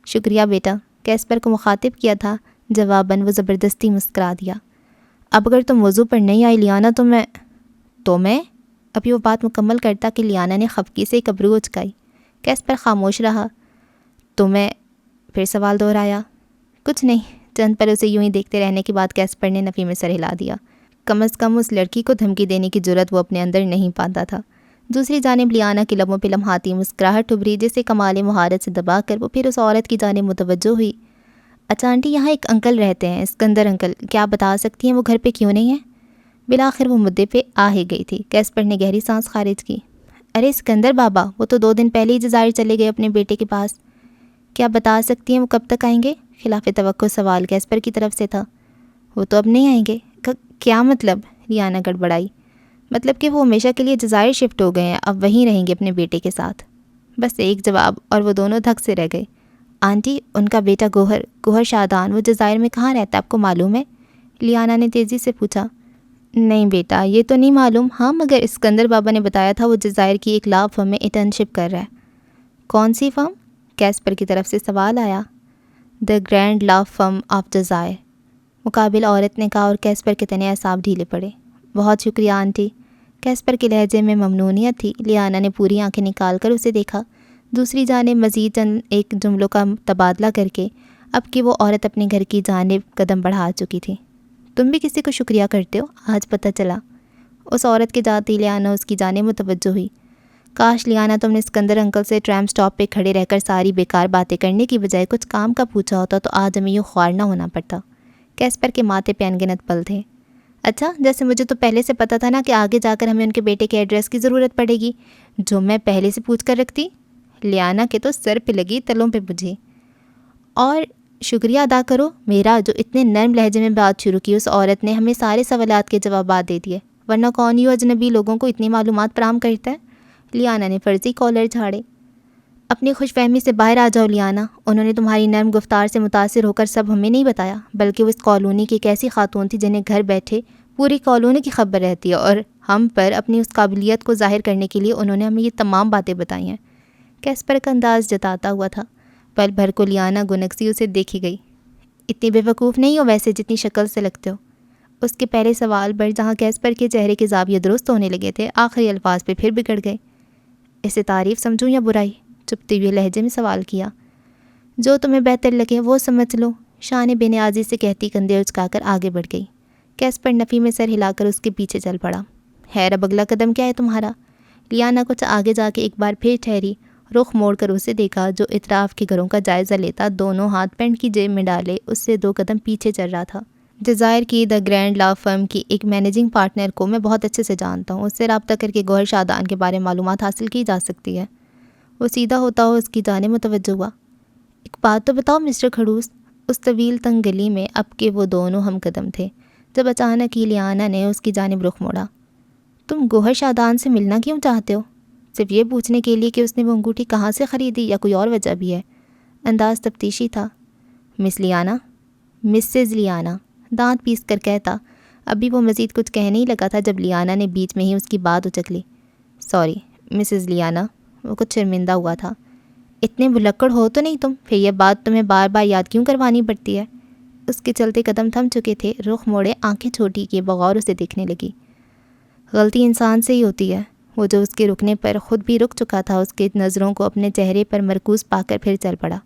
شکریہ بیٹا، کیسپر کو مخاطب کیا تھا، جواباً وہ زبردستی مسکرا دیا۔ اب اگر تم موضوع پر نہیں آئی لیانا تو میں ابھی وہ بات مکمل کرتا کہ لیانا نے خفگی سے ایک ابرو اچکائی۔ کیسپر خاموش رہا تو میں پھر سوال دہرایا۔ کچھ نہیں، چند پر اسے یوں ہی دیکھتے رہنے کے بعد کیسپر نے نفی میں سر ہلا دیا۔ کم از کم اس لڑکی کو دھمکی دینے کی جرأت وہ اپنے اندر نہیں پاتا تھا۔ دوسری جانب لیانا کی لبوں پہ لمحاتی مسکراہٹ ابھری جسے کمال مہارت سے دبا کر وہ پھر اس عورت کی جانب متوجہ ہوئی۔ اچھا آنٹی، یہاں ایک انکل رہتے ہیں، اسکندر انکل، کیا آپ بتا سکتی ہیں وہ گھر پہ کیوں نہیں ہیں؟ بالآخر وہ مدعے پہ آ ہی گئی تھی۔ کیسپر نے گہری سانس خارج کی۔ ارے اسکندر بابا، وہ تو 2 دن پہلے ہی جزائر چلے گئے اپنے بیٹے کے پاس۔ کیا بتا سکتی ہیں وہ کب تک آئیں گے؟ خلاف توقع سوال کیسپر کی طرف سے تھا۔ وہ تو اب نہیں آئیں گے۔ کیا مطلب؟ لیانا گڑبڑائی۔ مطلب کہ وہ ہمیشہ کے لیے جزائر شفٹ ہو گئے ہیں، اب وہیں رہیں گے اپنے بیٹے کے ساتھ۔ بس ایک جواب اور وہ دونوں دھک سے رہ گئے۔ آنٹی، ان کا بیٹا گوہر شادان وہ جزائر میں کہاں رہتا ہے آپ کو معلوم ہے؟ لیانا نے تیزی سے پوچھا۔ نہیں بیٹا، یہ تو نہیں معلوم، ہاں مگر اسکندر بابا نے بتایا تھا وہ جزائر کی ایک لا فرم میں انٹرنشپ کر رہا ہے۔ کون سی فرم؟ کیسپر کی طرف سے سوال آیا۔ The grand law firm of جزائر، مقابل عورت نے کہا اور کیسپر کے تنے اعصاب ڈھیلے پڑے۔ بہت شکریہ آنٹی۔ کیسپر کے لہجے میں ممنونیت تھی۔ لیانا نے پوری آنکھیں نکال کر اسے دیکھا۔ دوسری جانب مزید چند ایک جملوں کا تبادلہ کر کے اب کہ وہ عورت اپنے گھر کی جانب قدم بڑھا چکی تھی۔ تم بھی کسی کو شکریہ کرتے ہو؟ آج پتہ چلا۔ اس عورت کے جاتے ہی لیانا اس کی جانب متوجہ ہوئی۔ کاش لیانا تم نے سکندر انکل سے ٹرام سٹاپ پہ کھڑے رہ کر ساری بیکار باتیں کرنے کی بجائے کچھ کام کا پوچھا ہوتا تو آج ہمیں یوں خوار نہ ہونا پڑتا۔ کیسپر کے ماتھے پہ انگنت پل تھے۔ اچھا، جیسے مجھے تو پہلے سے پتہ تھا نا کہ آگے جا کر ہمیں ان کے بیٹے کے ایڈریس کی ضرورت پڑے گی، جو میں پہلے سے پوچھ کر رکھتی۔ لیانا کے تو سر پہ لگی تلوں پہ بجھی۔ اور شکریہ ادا کرو میرا، جو اتنے نرم لہجے میں بات شروع کی۔ اس عورت نے ہمیں سارے سوالات کے جوابات دے دیے، ورنہ کون یوں اجنبی لوگوں کو اتنی معلومات فراہم کرتا ہے؟ لیانا نے فرضی کالر جھاڑے۔ اپنی خوش فہمی سے باہر آ جاؤ لیانا، انہوں نے تمہاری نرم گفتار سے متاثر ہو کر سب ہمیں نہیں بتایا، بلکہ وہ اس کالونی کی ایک ایسی خاتون تھی جنہیں گھر بیٹھے پوری کالونی کی خبر رہتی ہے، اور ہم پر اپنی اس قابلیت کو ظاہر کرنے کے لیے انہوں نے ہمیں یہ تمام باتیں بتائی ہیں۔ کیسپر کا انداز جتاتا ہوا تھا۔ پل بھر کو لیانا گنگسی اسے دیکھی گئی۔ اتنی بے وقوف نہیں ہو ویسے جتنی شکل سے لگتے ہو۔ اس کے پہلے سوال پر جہاں کیسپر کے چہرے کے زاویے درست ہونے لگے تھے، آخری الفاظ پہ پھر بگڑ گئے۔ اسے تعریف سمجھوں یا برائی؟ چپتے ہوئے لہجے میں سوال کیا۔ جو تمہیں بہتر لگے وہ سمجھ لو، شان بے نیازی سے کہتی کندھے اچکا کر آگے بڑھ گئی۔ کیسپر نفی میں سر ہلا کر اس کے پیچھے چل پڑا۔ خیر اب اگلا قدم کیا ہے تمہارا؟ لیانا کچھ آگے جا کے ایک بار پھر ٹھہری، رخ موڑ کر اسے دیکھا جو اطراف کے گھروں کا جائزہ لیتا دونوں ہاتھ پینٹ کی جیب میں ڈالے اس سے 2 قدم پیچھے چل رہا تھا۔ جزائر کی دا گرینڈ لا فرم کی ایک مینیجنگ پارٹنر کو میں بہت اچھے سے جانتا ہوں، اس سے رابطہ کر کے گوہر شادان کے بارے میں معلومات حاصل کی جا سکتی ہے۔ وہ سیدھا ہوتا ہو اس کی جانب متوجہ ہوا۔ ایک بات تو بتاؤ مسٹر کھڑوس، اس طویل تنگ گلی میں اب کہ وہ دونوں ہم قدم تھے جب اچانک ہی لیانا نے اس کی جانب رخ موڑا۔ تم گوہر شادان سے ملنا کیوں چاہتے ہو؟ صرف یہ پوچھنے کے لیے کہ اس نے وہ انگوٹھی کہاں سے خریدی یا کوئی اور وجہ بھی ہے؟ انداز تفتیشی تھا۔ مسز لیانا، دانت پیس کر کہتا۔ ابھی وہ مزید کچھ کہنے ہی لگا تھا جب لیانا نے بیچ میں ہی اس کی بات اچک لی۔ سوری مسز لیانا، وہ کچھ شرمندہ ہوا تھا۔ اتنے بھلکڑ ہو تو نہیں تم، پھر یہ بات تمہیں بار بار یاد کیوں کروانی پڑتی ہے؟ اس کے چلتے قدم تھم چکے تھے، رخ موڑے آنکھیں چھوٹی کیے بغور اسے دیکھنے لگی۔ غلطی انسان سے ہی ہوتی ہے۔ وہ جو اس کے رکنے پر خود بھی رک چکا تھا اس کے نظروں کو اپنے چہرے پر مرکوز پا کر پھر چل پڑا۔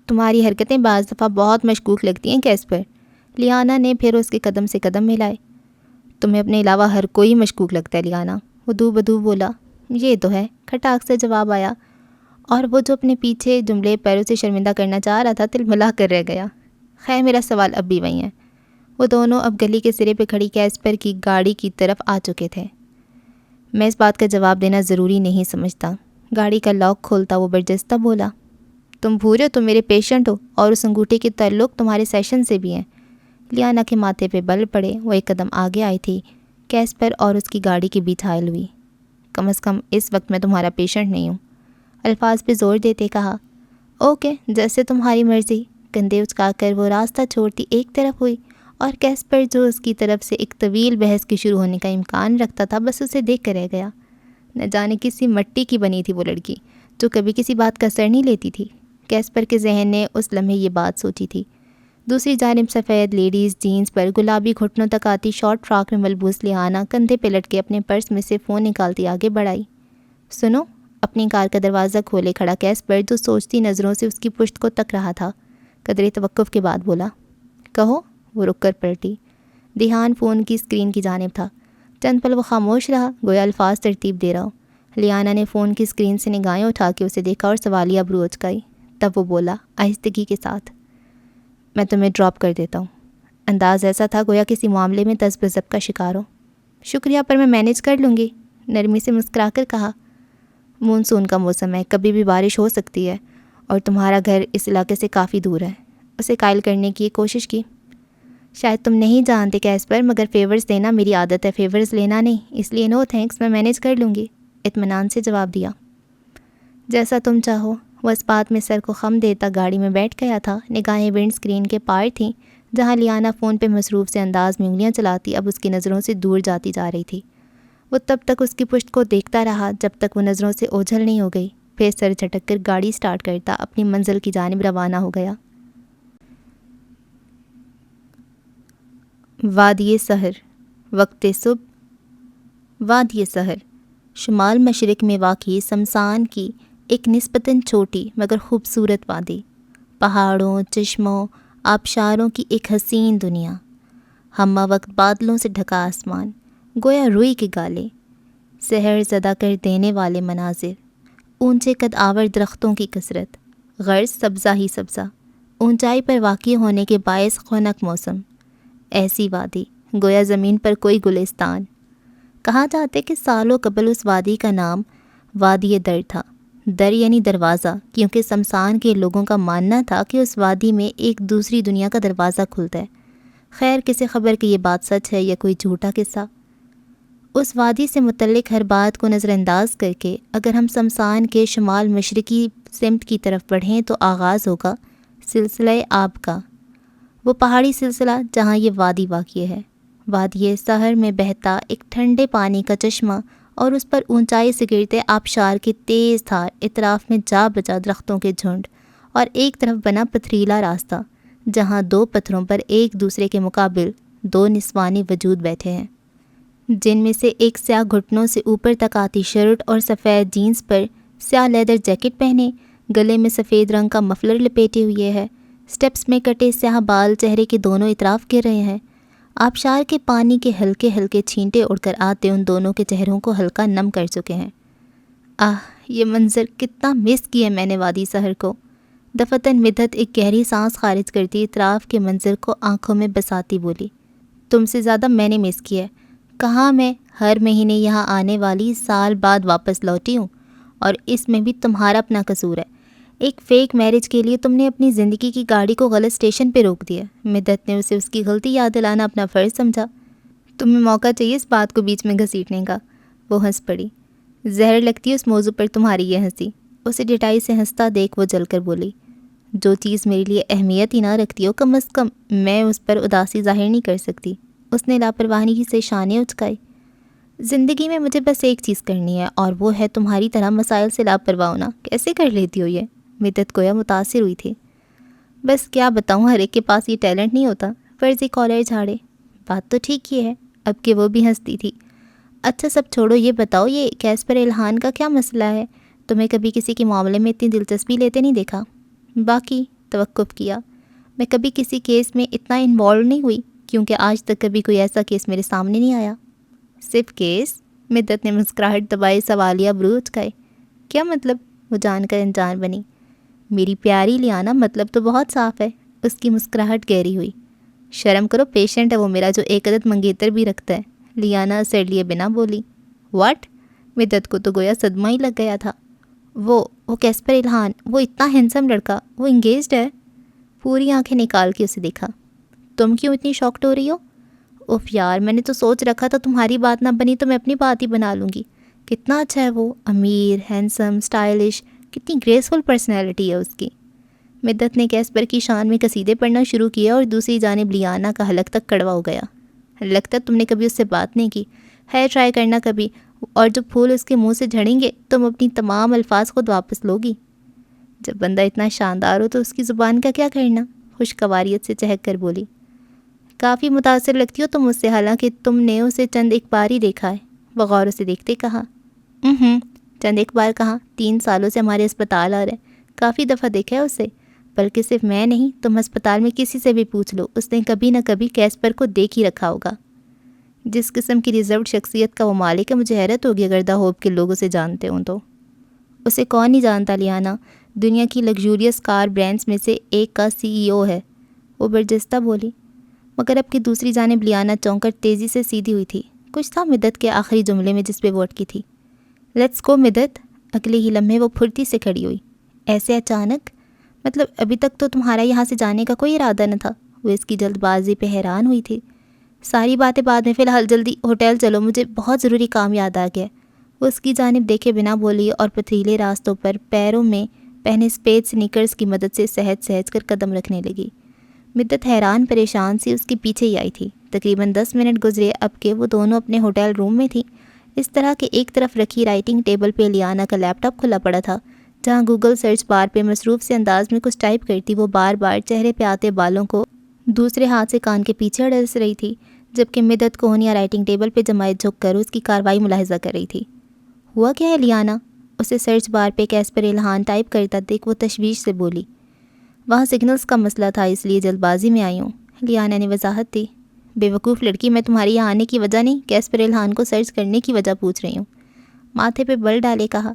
تمہاری حرکتیں بعض دفعہ بہت مشکوک لگتی ہیں کیسپر۔ لیانا نے پھر اس کے قدم سے قدم ملائے۔ تمہیں اپنے علاوہ ہر کوئی مشکوک لگتا ہے لیانا، وہ دو بدو بولا۔ یہ تو ہے، کھٹاک سے جواب آیا، اور وہ جو اپنے پیچھے جملے پر اسے شرمندہ کرنا چاہ رہا تھا تلملا کر رہ گیا۔ خیر میرا سوال اب بھی وہی ہے۔ وہ دونوں اب گلی کے سرے پہ کھڑی کیسپر کی گاڑی کی طرف آ چکے تھے۔ میں اس بات کا جواب دینا ضروری نہیں سمجھتا، گاڑی کا لاک کھولتا وہ برجستہ بولا۔ تم بھول ہو، تم میرے پیشنٹ ہو، اور اس انگوٹھی کے تعلق تمہارے سیشن سے بھی ہیں۔ لیانا کے ماتھے پہ بل پڑے، وہ ایک قدم آگے آئی تھی۔ کیسپر اور اس کی گاڑی کے بیچ حائل ہوئی۔ کم از کم اس وقت میں تمہارا پیشنٹ نہیں ہوں، الفاظ پہ زور دیتے کہا۔ اوکے، جیسے تمہاری مرضی۔ کندھے اچکا کر وہ راستہ چھوڑتی ایک طرف ہوئی، اور کیسپر جو اس کی طرف سے ایک طویل بحث کے شروع ہونے کا امکان رکھتا تھا بس اسے دیکھ کر رہ گیا۔ نہ جانے کسی مٹی کی بنی تھی وہ لڑکی، جو کبھی کسی بات کا اثر نہیں لیتی تھی۔ کیسپر کے ذہن نے اس لمحے یہ بات سوچی تھی۔ دوسری جانب سفید لیڈیز جینز پر گلابی گھٹنوں تک آتی شارٹ فراک میں ملبوس لیانا کندھے پہ لٹ کے اپنے پرس میں سے فون نکالتی آگے بڑھائی۔ سنو، اپنی کار کا دروازہ کھولے کھڑا کیسپر جو سوچتی نظروں سے اس کی پشت کو تک رہا تھا قدرے توقف کے بعد بولا۔ کہو۔ وہ رک کر پلٹی۔ دھیان فون کی اسکرین کی جانب تھا۔ چند پل وہ خاموش رہا، گویا الفاظ ترتیب دے رہا ہو۔ لیانا نے فون کی اسکرین سے نگاہیں اٹھا کے اسے دیکھا اور سوالیہ ابرو اچکائی۔ تب وہ بولا آہستگی کے ساتھ، میں تمہیں ڈراپ کر دیتا ہوں۔ انداز ایسا تھا گویا کسی معاملے میں دست بضبط کا شکار ہو۔ شکریہ، پر میں مینیج کر لوں گی، نرمی سے مسکرا کر کہا۔ مونسون کا موسم ہے، کبھی بھی بارش ہو سکتی ہے، اور تمہارا گھر اس علاقے سے کافی دور ہے۔ اسے قائل کرنے کی کوشش کی۔ شاید تم نہیں جانتے کیسپر، مگر فیورز دینا میری عادت ہے، فیورز لینا نہیں، اس لیے نو تھینکس، میں مینیج کر لوں گی، اطمینان سے جواب دیا۔ جیسا تم چاہو۔ وہ اس بات میں سر کو خم دیتا گاڑی میں بیٹھ گیا تھا۔ نگاہیں ونڈ اسکرین کے پار تھیں، جہاں لیانا فون پہ مصروف سے انداز میں انگلیاں چلاتی اب اس کی نظروں سے دور جاتی جا رہی تھی۔ وہ تب تک اس کی پشت کو دیکھتا رہا جب تک وہ نظروں سے اوجھل نہیں ہو گئی۔ پھر سر جھٹک کر گاڑی سٹارٹ کرتا اپنی منزل کی جانب روانہ ہو گیا۔ وادی سحر، وقت صبح۔ وادی سحر شمال مشرق میں واقع سمسان کی ایک نسبتاً چھوٹی مگر خوبصورت وادی، پہاڑوں، چشموں، آبشاروں کی ایک حسین دنیا، ہمہ وقت بادلوں سے ڈھکا آسمان، گویا روئی کے گالے، سحر زدہ کر دینے والے مناظر، اونچے قد آور درختوں کی کثرت، غرض سبزہ ہی سبزہ، اونچائی پر واقع ہونے کے باعث خنک موسم، ایسی وادی گویا زمین پر کوئی گلستان۔ کہا جاتا ہے کہ سالوں قبل اس وادی کا نام وادی در تھا، در یعنی دروازہ، کیونکہ شمشان کے لوگوں کا ماننا تھا کہ اس وادی میں ایک دوسری دنیا کا دروازہ کھلتا ہے۔ خیر کسی خبر کہ یہ بات سچ ہے یا کوئی جھوٹا قصہ۔ اس وادی سے متعلق ہر بات کو نظر انداز کر کے اگر ہم شمشان کے شمال مشرقی سمت کی طرف بڑھیں تو آغاز ہوگا سلسلہ آب کا، وہ پہاڑی سلسلہ جہاں یہ وادی واقع ہے۔ وادی سحر میں بہتا ایک ٹھنڈے پانی کا چشمہ اور اس پر اونچائی سے گرتے آبشار کے تیز دھار، اطراف میں جا بجا درختوں کے جھنڈ، اور ایک طرف بنا پتھریلا راستہ جہاں دو پتھروں پر ایک دوسرے کے مقابل دو نسوانی وجود بیٹھے ہیں، جن میں سے ایک سیاہ گھٹنوں سے اوپر تک آتی شرٹ اور سفید جینز پر سیاہ لیدر جیکٹ پہنے، گلے میں سفید رنگ کا مفلر لپیٹے ہوئے ہے، سٹیپس میں کٹے سیاہ بال چہرے کے دونوں اطراف گر رہے ہیں۔ آبشار کے پانی کے ہلکے ہلکے چھینٹے اڑ کر آتے ان دونوں کے چہروں کو ہلکا نم کر چکے ہیں۔ یہ منظر کتنا مس کیا میں نے وادی سحر کو۔ دفتن مدت ایک گہری سانس خارج کرتی اطراف کے منظر کو آنکھوں میں بساتی بولی، تم سے زیادہ میں نے مس کیا ہے۔ کہاں میں ہر مہینے یہاں آنے والی، سال بعد واپس لوٹی ہوں، اور اس میں بھی تمہارا اپنا قصور ہے۔ ایک فیک میرج کے لیے تم نے اپنی زندگی کی گاڑی کو غلط اسٹیشن پہ روک دیا۔ مدت نے اسے اس کی غلطی یاد دلانا اپنا فرض سمجھا۔ تمہیں موقع چاہیے اس بات کو بیچ میں گھسیٹنے کا۔ وہ ہنس پڑی۔ زہر لگتی ہے اس موضوع پر تمہاری یہ ہنسی۔ اسے ڈٹائی سے ہنستا دیکھ وہ جل کر بولی، جو چیز میرے لیے اہمیت ہی نہ رکھتی ہو کم از کم میں اس پر اداسی ظاہر نہیں کر سکتی۔ اس نے لاپرواہی سے شانے اچکائے۔ زندگی میں مجھے بس ایک چیز کرنی ہے، اور وہ ہے تمہاری طرح مسائل سے لاپرواہ ہونا۔ کیسے کر لیتی ہو یہ؟ مدت گویا متاثر ہوئی تھی۔ بس کیا بتاؤں، ہر ایک کے پاس یہ ٹیلنٹ نہیں ہوتا۔ فرضی کالر جھاڑے۔ بات تو ٹھیک ہی ہے، اب کہ وہ بھی ہنستی تھی۔ اچھا سب چھوڑو، یہ بتاؤ یہ کیسپر الہان کا کیا مسئلہ ہے؟ تمہیں کبھی کسی کے معاملے میں اتنی دلچسپی لیتے نہیں دیکھا۔ باقی توقف کیا۔ میں کبھی کسی کیس میں اتنا انوالو نہیں ہوئی، کیونکہ آج تک کبھی کوئی ایسا کیس میرے سامنے نہیں آیا۔ صرف کیس؟ مدت نے مسکراہٹ دبائے سوالیہ برو اچکائے۔ کیا مطلب؟ وہ جان کر انجان بنی۔ میری پیاری لیانا، مطلب تو بہت صاف ہے۔ اس کی مسکراہٹ گہری ہوئی۔ شرم کرو، پیشنٹ ہے وہ میرا جو ایک عدد منگیتر بھی رکھتا ہے۔ لیانا سر لیے بنا بولی۔ واٹ؟ مدت کو تو گویا صدمہ ہی لگ گیا تھا۔ وہ کیسپر الہان، وہ اتنا ہینسم لڑکا، وہ انگیجڈ ہے؟ پوری آنکھیں نکال کے اسے دیکھا۔ تم کیوں اتنی شاکڈ ہو رہی ہو؟ اف یار، میں نے تو سوچ رکھا تھا تمہاری بات نہ بنی تو میں اپنی بات ہی بنا لوں گی۔ کتنا اچھا ہے وہ، امیر، ہینسم، سٹائلش، کتنی گریسفل پرسنالٹی ہے اس کی۔ مدت نے کیسپر کی شان میں قصیدے پڑھنا شروع کیا اور دوسری جانب لیانا کا حلق تک کڑوا ہو گیا۔ لگتا تم نے کبھی اس سے بات نہیں کی ہے، ٹرائی کرنا کبھی، اور جو پھول اس کے منہ سے جھڑیں گے تم اپنی تمام الفاظ خود واپس لوگی۔ جب بندہ اتنا شاندار ہو تو اس کی زبان کا کیا کرنا؟ خوشگواریت سے چہک کر بولی۔ کافی متاثر لگتی ہو تم اس سے، حالانکہ تم نے اسے چند ایک بار ہی دیکھا ہے۔ وہ غور سے دیکھتے کہا۔ چند ایک بار کہاں، 3 سالوں سے ہمارے اسپتال آ رہے ہیں، کافی دفعہ دیکھا ہے اسے۔ بلکہ صرف میں نہیں، تم ہسپتال میں کسی سے بھی پوچھ لو، اس نے کبھی نہ کبھی کیسپر کو دیکھ ہی رکھا ہوگا۔ جس قسم کی ریزروڈ شخصیت کا وہ مالک ہے، مجھے حیرت ہوگی اگر دا ہوپ کے لوگ اسے جانتے ہوں تو۔ اسے کون نہیں جانتا لیانا، دنیا کی لگژوریس کار برانڈز میں سے ایک کا CEO ہے، وہ برجستہ بولی۔ مگر اب کی دوسری جانب لیانا چونک کر تیزی سے سیدھی ہوئی تھی۔ کچھ تھا مدت کے آخری جملے میں جس پہ وہ اٹکی تھی۔ لیٹس گو مدت۔ اگلے ہی لمحے وہ پھرتی سے کھڑی ہوئی۔ ایسے اچانک؟ مطلب ابھی تک تو تمہارا یہاں سے جانے کا کوئی ارادہ نہ تھا؟ وہ اس کی جلد بازی پہ حیران ہوئی تھی۔ ساری باتیں بعد میں، فی الحال جلدی ہوٹل چلو، مجھے بہت ضروری کام یاد آ گیا۔ وہ اس کی جانب دیکھے بنا بولی اور پتھریلے راستوں پر پیروں میں پہنے سپیڈ سنیکرز کی مدد سے سہج سہج کر قدم رکھنے لگی۔ مدت حیران پریشان سی اس کے پیچھے ہی آئی تھی۔ تقریباً 10 منٹ گزرے اب کہ وہ دونوں اپنے ہوٹل روم میں تھیں۔ اس طرح کہ ایک طرف رکھی رائٹنگ ٹیبل پہ لیانا کا لیپ ٹاپ کھلا پڑا تھا، جہاں گوگل سرچ بار پہ مصروف سے انداز میں کچھ ٹائپ کرتی، وہ بار بار چہرے پہ آتے بالوں کو دوسرے ہاتھ سے کان کے پیچھے اڑس رہی تھی، جبکہ مدت کوہنیاں رائٹنگ ٹیبل پہ جمائے جھک کر اس کی کارروائی ملاحظہ کر رہی تھی۔ ہوا کیا ہے لیانا؟ اسے سرچ بار پہ کیسپر الہان ٹائپ کرتا دیکھ وہ تشویش سے بولی۔ وہاں سگنلز کا مسئلہ تھا، اس لیے جلد بازی میں آئی ہوں، لیانا نے وضاحت دی۔ بے وقوف لڑکی، میں تمہاری یہاں آنے کی وجہ نہیں، کیسپر الہان کو سرچ کرنے کی وجہ پوچھ رہی ہوں۔ ماتھے پہ بل ڈالے کہا،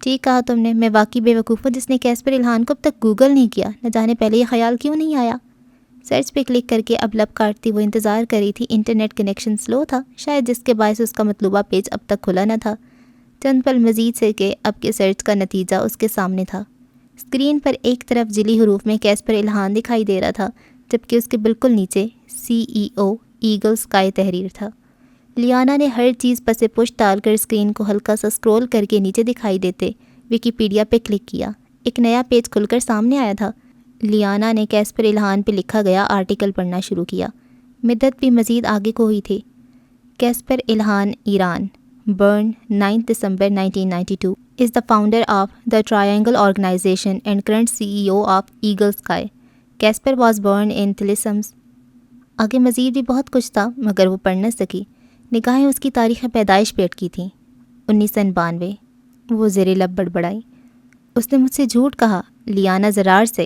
ٹھیک کہا تم نے، میں واقعی بے وقوف ہوں جس نے کیسپر الہان کو اب تک گوگل نہیں کیا، نہ جانے پہلے یہ خیال کیوں نہیں آیا۔ سرچ پہ کلک کر کے اب لب کاٹتی وہ انتظار کر رہی تھی، انٹرنیٹ کنیکشن سلو تھا شاید، جس کے باعث اس کا مطلوبہ پیج اب تک کھلا نہ تھا۔ چند پل مزید سے کہ اب کے سرچ کا نتیجہ اس کے سامنے تھا۔ اسکرین پر ایک طرف جلی حروف میں کیسپر الہان دکھائی دے رہا تھا، جبکہ اس کے بالکل نیچے CEO ایگل اسکائی تحریر تھا۔ لیانا نے ہر چیز پس پشت ڈال کر اسکرین کو ہلکا سا اسکرول کر کے نیچے دکھائی دیتے ویکیپیڈیا پہ کلک کیا۔ ایک نیا پیج کھل کر سامنے آیا تھا۔ لیانا نے کیسپر الہان پہ لکھا گیا آرٹیکل پڑھنا شروع کیا۔ مدت بھی مزید آگے کو ہوئی تھی۔ کیسپر الہان، Iran, born 9 December 1992, is the founder of the Triangle Organization and current CEO of Eagle Sky. Casper was born in Tillesams. آگے مزید بھی بہت کچھ تھا مگر وہ پڑھ نہ سکی، نگاہیں اس کی تاریخ پیدائش پہ اٹکی تھیں۔ 1992۔ وہ زیر لب بڑبڑائی، اس نے مجھ سے جھوٹ کہا، لیانا زرار سے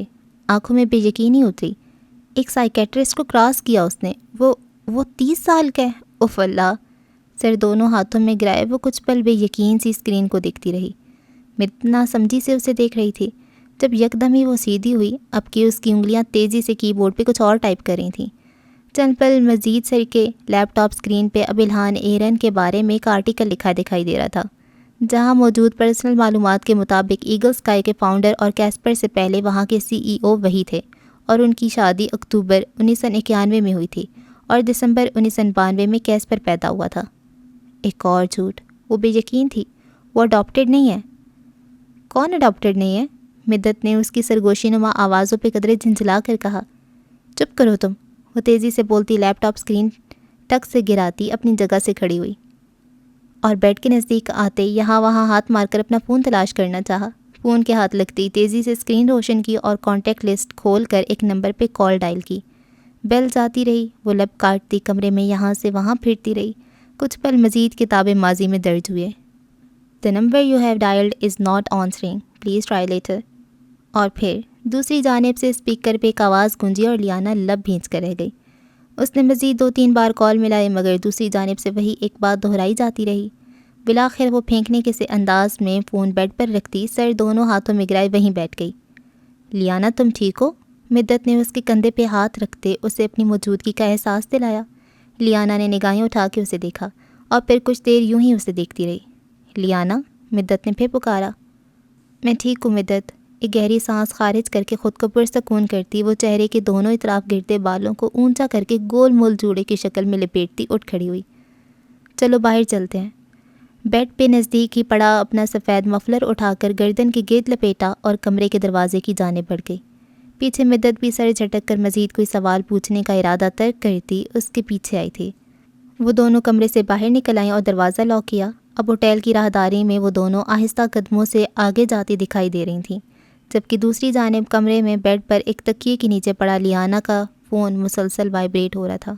آنکھوں میں بے یقینی اتری۔ ایک سائیکیٹرسٹ کو کراس کیا اس نے، وہ 30 سال کا ہے، اف اللہ۔ سر دونوں ہاتھوں میں گرائے وہ کچھ پل بے یقین سی اسکرین کو دیکھتی رہی۔ مدت سمجھی سے اسے دیکھ رہی تھی، جب یکدم ہی وہ سیدھی ہوئی، اب کہ اس کی انگلیاں تیزی سے کی بورڈ پہ کچھ اور ٹائپ کر رہی تھیں۔ چند پل مزید سر کے لیپ ٹاپ اسکرین پہ اب الہان ایرن کے بارے میں ایک آرٹیکل لکھا دکھائی دے رہا تھا، جہاں موجود پرسنل معلومات کے مطابق ایگل اسکائی کے فاؤنڈر اور کیسپر سے پہلے وہاں کے CEO وہی تھے، اور ان کی شادی اکتوبر 1991 میں ہوئی تھی اور دسمبر 1992 میں کیسپر پیدا ہوا تھا۔ ایک اور جھوٹ، وہ بے یقین تھی، وہ اڈاپٹیڈ نہیں ہے۔ کون اڈاپٹیڈ نہیں ہے؟ مدت نے اس کی سرگوشی نما آوازوں پہ قدرے جھنجھلا کر کہا۔ چپ کرو تم، وہ تیزی سے بولتی لیپ ٹاپ اسکرین ٹک سے گراتی اپنی جگہ سے کھڑی ہوئی اور بیڈ کے نزدیک آتے یہاں وہاں ہاتھ مار کر اپنا فون تلاش کرنا چاہا۔ فون کے ہاتھ لگتی تیزی سے اسکرین روشن کی اور کانٹیکٹ لسٹ کھول کر ایک نمبر پہ کال ڈائل کی۔ بیل جاتی رہی، وہ لب کاٹتی کمرے میں یہاں سے وہاں پھرتی رہی۔ کچھ پل مزید کتابیں ماضی میں درج ہوئے۔ The number you have dialed is not answering. Please try later. اور پھر دوسری جانب سے اسپیکر پہ ایک آواز گونجی اور لیانا لب بھینچ کر رہ گئی۔ اس نے مزید 2-3 بار کال ملائے مگر دوسری جانب سے وہی ایک بات دہرائی جاتی رہی۔ بالآخر وہ پھینکنے کے سے انداز میں فون بیڈ پر رکھتی سر دونوں ہاتھوں میں گرائے وہیں بیٹھ گئی۔ لیانا تم ٹھیک ہو؟ مدت نے اس کے کندھے پہ ہاتھ رکھتے اسے اپنی موجودگی کا احساس دلایا۔ لیانا نے نگاہیں اٹھا کے اسے دیکھا اور پھر کچھ دیر یوں ہی اسے دیکھتی رہی۔ لیانا، مدت نے پھر پکارا۔ میں ٹھیک ہوں مدت، ایک گہری سانس خارج کر کے خود کو پرسکون کرتی وہ چہرے کے دونوں اطراف گرتے بالوں کو اونچا کر کے گول مول جوڑے کی شکل میں لپیٹتی اٹھ کھڑی ہوئی۔ چلو باہر چلتے ہیں۔ بیڈ پہ نزدیک ہی پڑا اپنا سفید مفلر اٹھا کر گردن کے گرد لپیٹا اور کمرے کے دروازے کی جانب بڑھ گئی۔ پیچھے مدت بھی سر جھٹک کر مزید کوئی سوال پوچھنے کا ارادہ ترک کرتی اس کے پیچھے آئی تھی۔ وہ دونوں کمرے سے باہر نکل آئیں اور دروازہ لاک کیا۔ اب ہوٹل کی راہداری میں وہ دونوں آہستہ قدموں سے آگے جاتی دکھائی دے رہی تھیں، جبکہ دوسری جانب کمرے میں بیڈ پر ایک تکیے کے نیچے پڑا لیانا کا فون مسلسل وائبریٹ ہو رہا تھا۔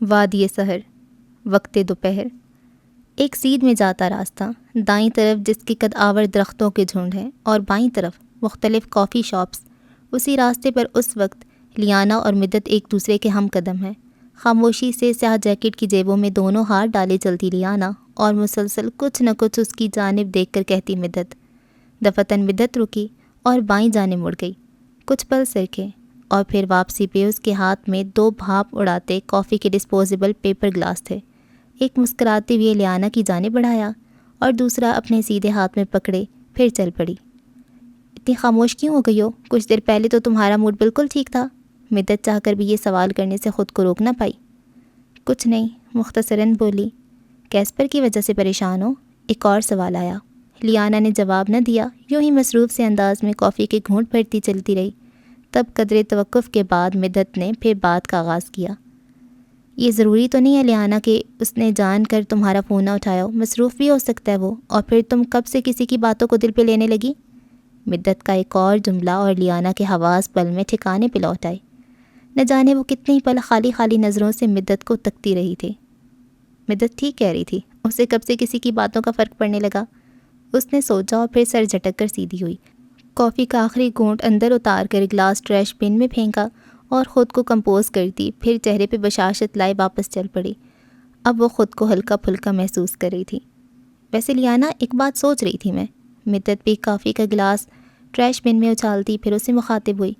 وادی سحر، وقت دوپہر، ایک سیدھ میں جاتا راستہ، دائیں طرف جس کے قد آور درختوں کے جھنڈ ہیں اور بائیں طرف مختلف کافی شاپس۔ اسی راستے پر اس وقت لیانا اور مدت ایک دوسرے کے ہم قدم ہیں۔ خاموشی سے سیاہ جیکٹ کی جیبوں میں دونوں ہاتھ ڈالے چلتی لیانا اور مسلسل کچھ نہ کچھ اس کی جانب دیکھ کر کہتی مدت۔ دفتن مدت رکی اور بائیں جانب مڑ گئی۔ کچھ پل سرکے اور پھر واپسی پہ اس کے ہاتھ میں 2 بھاپ اڑاتے کافی کے ڈسپوزیبل پیپر گلاس تھے۔ ایک مسکراتے ہوئے لیانا کی جانب بڑھایا اور دوسرا اپنے سیدھے ہاتھ میں پکڑے پھر چل پڑی۔ اتنی خاموش کیوں ہو گئی ہو؟ کچھ دیر پہلے تو تمہارا موڈ بالکل ٹھیک تھا۔ مدت چاہ کر بھی یہ سوال کرنے سے خود کو روک نہ پائی۔ کچھ نہیں، مختصراً بولی۔ کیسپر کی وجہ سے پریشان ہو؟ ایک اور سوال آیا۔ لیانا نے جواب نہ دیا، یوں ہی مصروف سے انداز میں کافی کے گھونٹ بھرتی چلتی رہی۔ تب قدرے توقف کے بعد مدت نے پھر بات کا آغاز کیا۔ یہ ضروری تو نہیں ہے لیانا کہ اس نے جان کر تمہارا فون نہ اٹھایا ہو، مصروف بھی ہو سکتا ہے وہ، اور پھر تم کب سے کسی کی باتوں کو دل پہ لینے لگی؟ مدت کا ایک اور جملہ اور لیانا کے حواس پل میں ٹھکانے پہ لوٹ آئے۔ نہ جانے وہ کتنے ہی پل خالی خالی نظروں سے مدت کو تکتی رہی تھی۔ مدت ٹھیک کہہ رہی تھی، اسے کب سے کسی کی باتوں کا فرق پڑنے لگا؟ اس نے سوچا اور پھر سر جھٹک کر سیدھی ہوئی، کافی کا آخری گھونٹ اندر اتار کر گلاس ٹریش بن میں پھینکا اور خود کو کمپوز کرتی، پھر چہرے پہ بشاشت لائے واپس چل پڑی۔ اب وہ خود کو ہلکا پھلکا محسوس کر رہی تھی۔ ویسے لیانا، ایک بات سوچ رہی تھی میں۔ مدت بھی کافی کا گلاس ٹریش بن میں اچھالتی، پھر اسے مخاطب ہوئی۔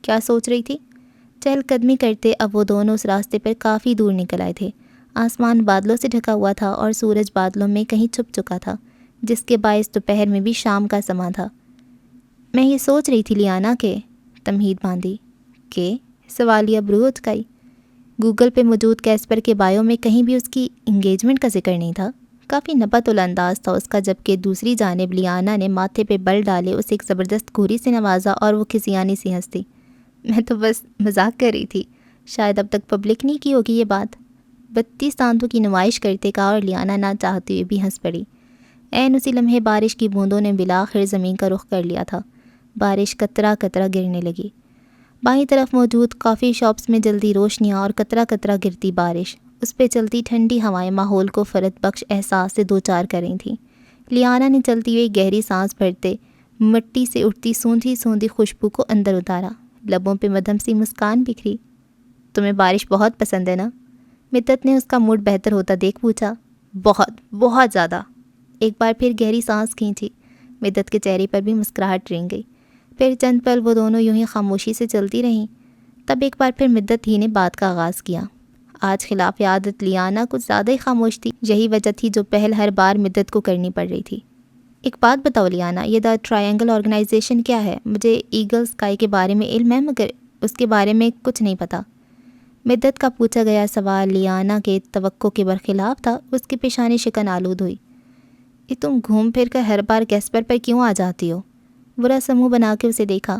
کیا سوچ رہی تھی؟ چہل قدمی کرتے اب وہ دونوں اس راستے پر کافی دور نکل آئے تھے۔ آسمان بادلوں سے ڈھکا ہوا تھا اور سورج بادلوں میں کہیں چھپ چکا تھا، جس کے باعث دوپہر میں بھی شام کا سماں تھا۔ میں یہ سوچ رہی تھی لیانا کہ تمہید باندھی کہ سوالیہ برو اٹکائی۔ گوگل پہ موجود کیسپر کے بایو میں کہیں بھی اس کی انگیجمنٹ کا ذکر نہیں تھا۔ کافی نبت الانداز تھا اس کا، جبکہ دوسری جانب لیانا نے ماتھے پہ بل ڈالے اسے ایک زبردست گھوری سے نوازا اور وہ کھسیانی سی ہنسی۔ میں تو بس مذاق کر رہی تھی، شاید اب تک پبلک نہیں کی ہوگی یہ بات۔ 32 دانتوں کی نمائش کرتے کہا اور لیانا نہ چاہتے ہوئے بھی ہنس پڑی۔ عین اسی لمحے بارش کی بوندوں نے بالآخر زمین کا رخ کر لیا تھا۔ بارش قطرہ قطرہ گرنے لگی۔ بائیں طرف موجود کافی شاپس میں جلدی روشنیاں اور قطرہ قطرہ گرتی بارش، اس پہ چلتی ٹھنڈی ہوائیں ماحول کو فرد بخش احساس سے دوچار کر رہی تھیں۔ لیانا نے چلتی ہوئی گہری سانس بھرتے مٹی سے اٹھتی سوندھی سوندھی خوشبو کو اندر اتارا، لبوں پہ مدھم سی مسکان بکھری۔ تمہیں بارش بہت پسند ہے نا؟ مدت نے اس کا موڈ بہتر ہوتا دیکھ پوچھا۔ بہت بہت زیادہ۔ ایک بار پھر گہری سانس کھینچی۔ مدت کے چہرے پر بھی مسکراہٹ رنگ گئی۔ پھر چند پل وہ دونوں یوں ہی خاموشی سے چلتی رہیں۔ تب ایک بار پھر مدت ہی نے بات کا آغاز کیا۔ آج خلاف عادت لیانا کچھ زیادہ ہی خاموش تھی، یہی وجہ تھی جو پہل ہر بار مدت کو کرنی پڑ رہی تھی۔ ایک بات بتاؤ لیانا، یہ دا ٹرائنگل آرگنائزیشن کیا ہے؟ مجھے ایگل اسکائی کے بارے میں علم ہے مگر اس کے بارے میں کچھ نہیں پتہ۔ مدت کا پوچھا گیا سوال لیانا کے توقع کے برخلاف تھا۔ اس کی پیشانی شکن آلود ہوئی۔ یہ تم گھوم پھر کر ہر بار کیسپر پر کیوں آ جاتی ہو؟ برا سا منہ بنا کے اسے دیکھا۔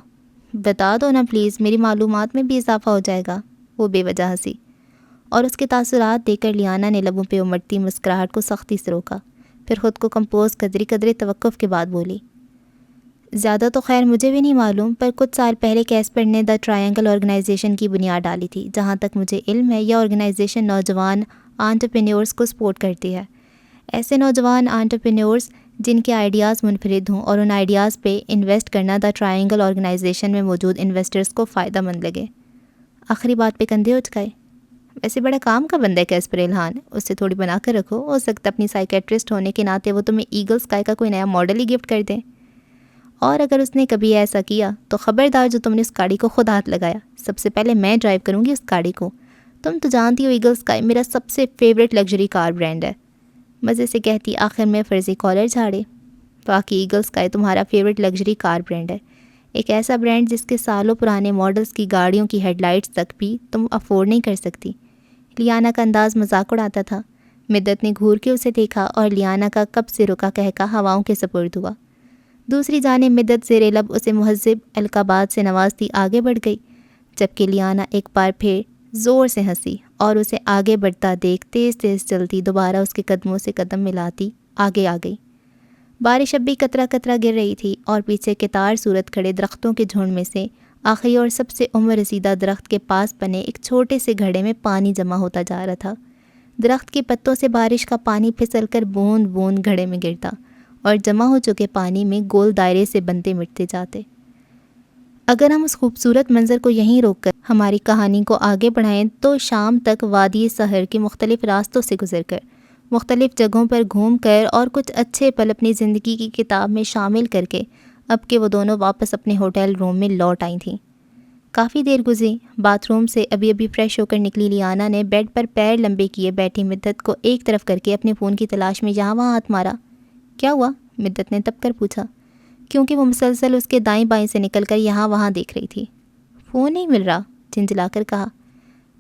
بتا دو نا پلیز، میری معلومات میں بھی اضافہ ہو جائے گا۔ وہ بے وجہ ہنسی اور اس کے تاثرات دیکھ کر لیانا نے لبوں پہ امڑتی مسکراہٹ کو سختی سے روکا، پھر خود کو کمپوز قدرے توقف کے بعد بولی۔ زیادہ تو خیر مجھے بھی نہیں معلوم، پر کچھ سال پہلے کیسپر نے دا ٹرائنگل آرگنائزیشن کی بنیاد ڈالی تھی۔ جہاں تک مجھے علم ہے، یہ آرگنائزیشن نوجوان آنٹرپرینیورز کو سپورٹ کرتی ہے۔ ایسے نوجوان آنٹرپرینیورز جن کے آئیڈیاز منفرد ہوں اور ان آئیڈیاز پہ انویسٹ کرنا دا ٹرائنگل آرگنائزیشن میں موجود انویسٹرز کو فائدہ مند لگے۔ آخری بات پہ کندھے اچکائے۔ ویسے بڑا کام کا بندہ ہے کیسپر الہان، اس سے تھوڑی بنا کر رکھو، ہو سکتا اپنی سائیکیٹرسٹ ہونے کے ناطے وہ تمہیں ایگل اسکائی کا کوئی نیا ماڈل ہی گفٹ کر دیں، اور اگر اس نے کبھی ایسا کیا تو خبردار جو تم نے اس گاڑی کو خود ہاتھ لگایا، سب سے پہلے میں ڈرائیو کروں گی اس گاڑی کو۔ تم تو جانتی ہو ایگل اسکائی میرا سب سے فیوریٹ لگژری کار برانڈ ہے، مزے سے کہتی آخر میں فرضی کالر جھاڑے۔ واقعی ایگل اسکائی تمہارا فیوریٹ لگژری کار برانڈ ہے، ایک ایسا برانڈ جس کے سالوں پرانے ماڈلز کی گاڑیوں کی ہیڈ لائٹس تک بھی تم افورڈ نہیں کر سکتی۔ لیانا کا انداز مذاق اڑاتا تھا۔ مدت نے گھور کے اسے دیکھا اور لیانا کا کب سے رکا کہکا ہواؤں کے سپرد ہوا۔ دوسری جانب مدت زیر لب اسے مہذب القابات سے نوازتی آگے بڑھ گئی، جبکہ لیانا ایک بار پھر زور سے ہنسی اور اسے آگے بڑھتا دیکھ تیز تیز چلتی دوبارہ اس کے قدموں سے قدم ملاتی آگے آ گئی۔ بارش اب بھی قطرہ قطرہ گر رہی تھی اور پیچھے کتار صورت کھڑے درختوں کے جھنڈ میں سے آخری اور سب سے عمر رسیدہ درخت کے پاس بنے ایک چھوٹے سے گھڑے میں پانی جمع ہوتا جا رہا تھا۔ درخت کے پتوں سے بارش کا پانی پھسل کر بوند بوند گھڑے میں گرتا اور جمع ہو چکے پانی میں گول دائرے سے بنتے مٹتے جاتے۔ اگر ہم اس خوبصورت منظر کو یہیں روک کر ہماری کہانی کو آگے بڑھائیں تو شام تک وادی سحر کے مختلف راستوں سے گزر کر، مختلف جگہوں پر گھوم کر اور کچھ اچھے پل اپنی زندگی کی کتاب میں شامل کر کے اب کہ وہ دونوں واپس اپنے ہوٹل روم میں لوٹ آئی تھیں۔ کافی دیر گزری۔ باتھ روم سے ابھی فریش ہو کر نکلی لیانا نے بیڈ پر پیر لمبے کیے بیٹھی مدت کو ایک طرف کر کے اپنے فون کی تلاش میں یہاں وہاں ہاتھ مارا۔ کیا ہوا؟ مدت نے تب کر پوچھا، کیونکہ وہ مسلسل اس کے دائیں بائیں سے نکل کر یہاں وہاں دیکھ رہی تھی۔ فون نہیں مل رہا، جھنجھلا کر کہا۔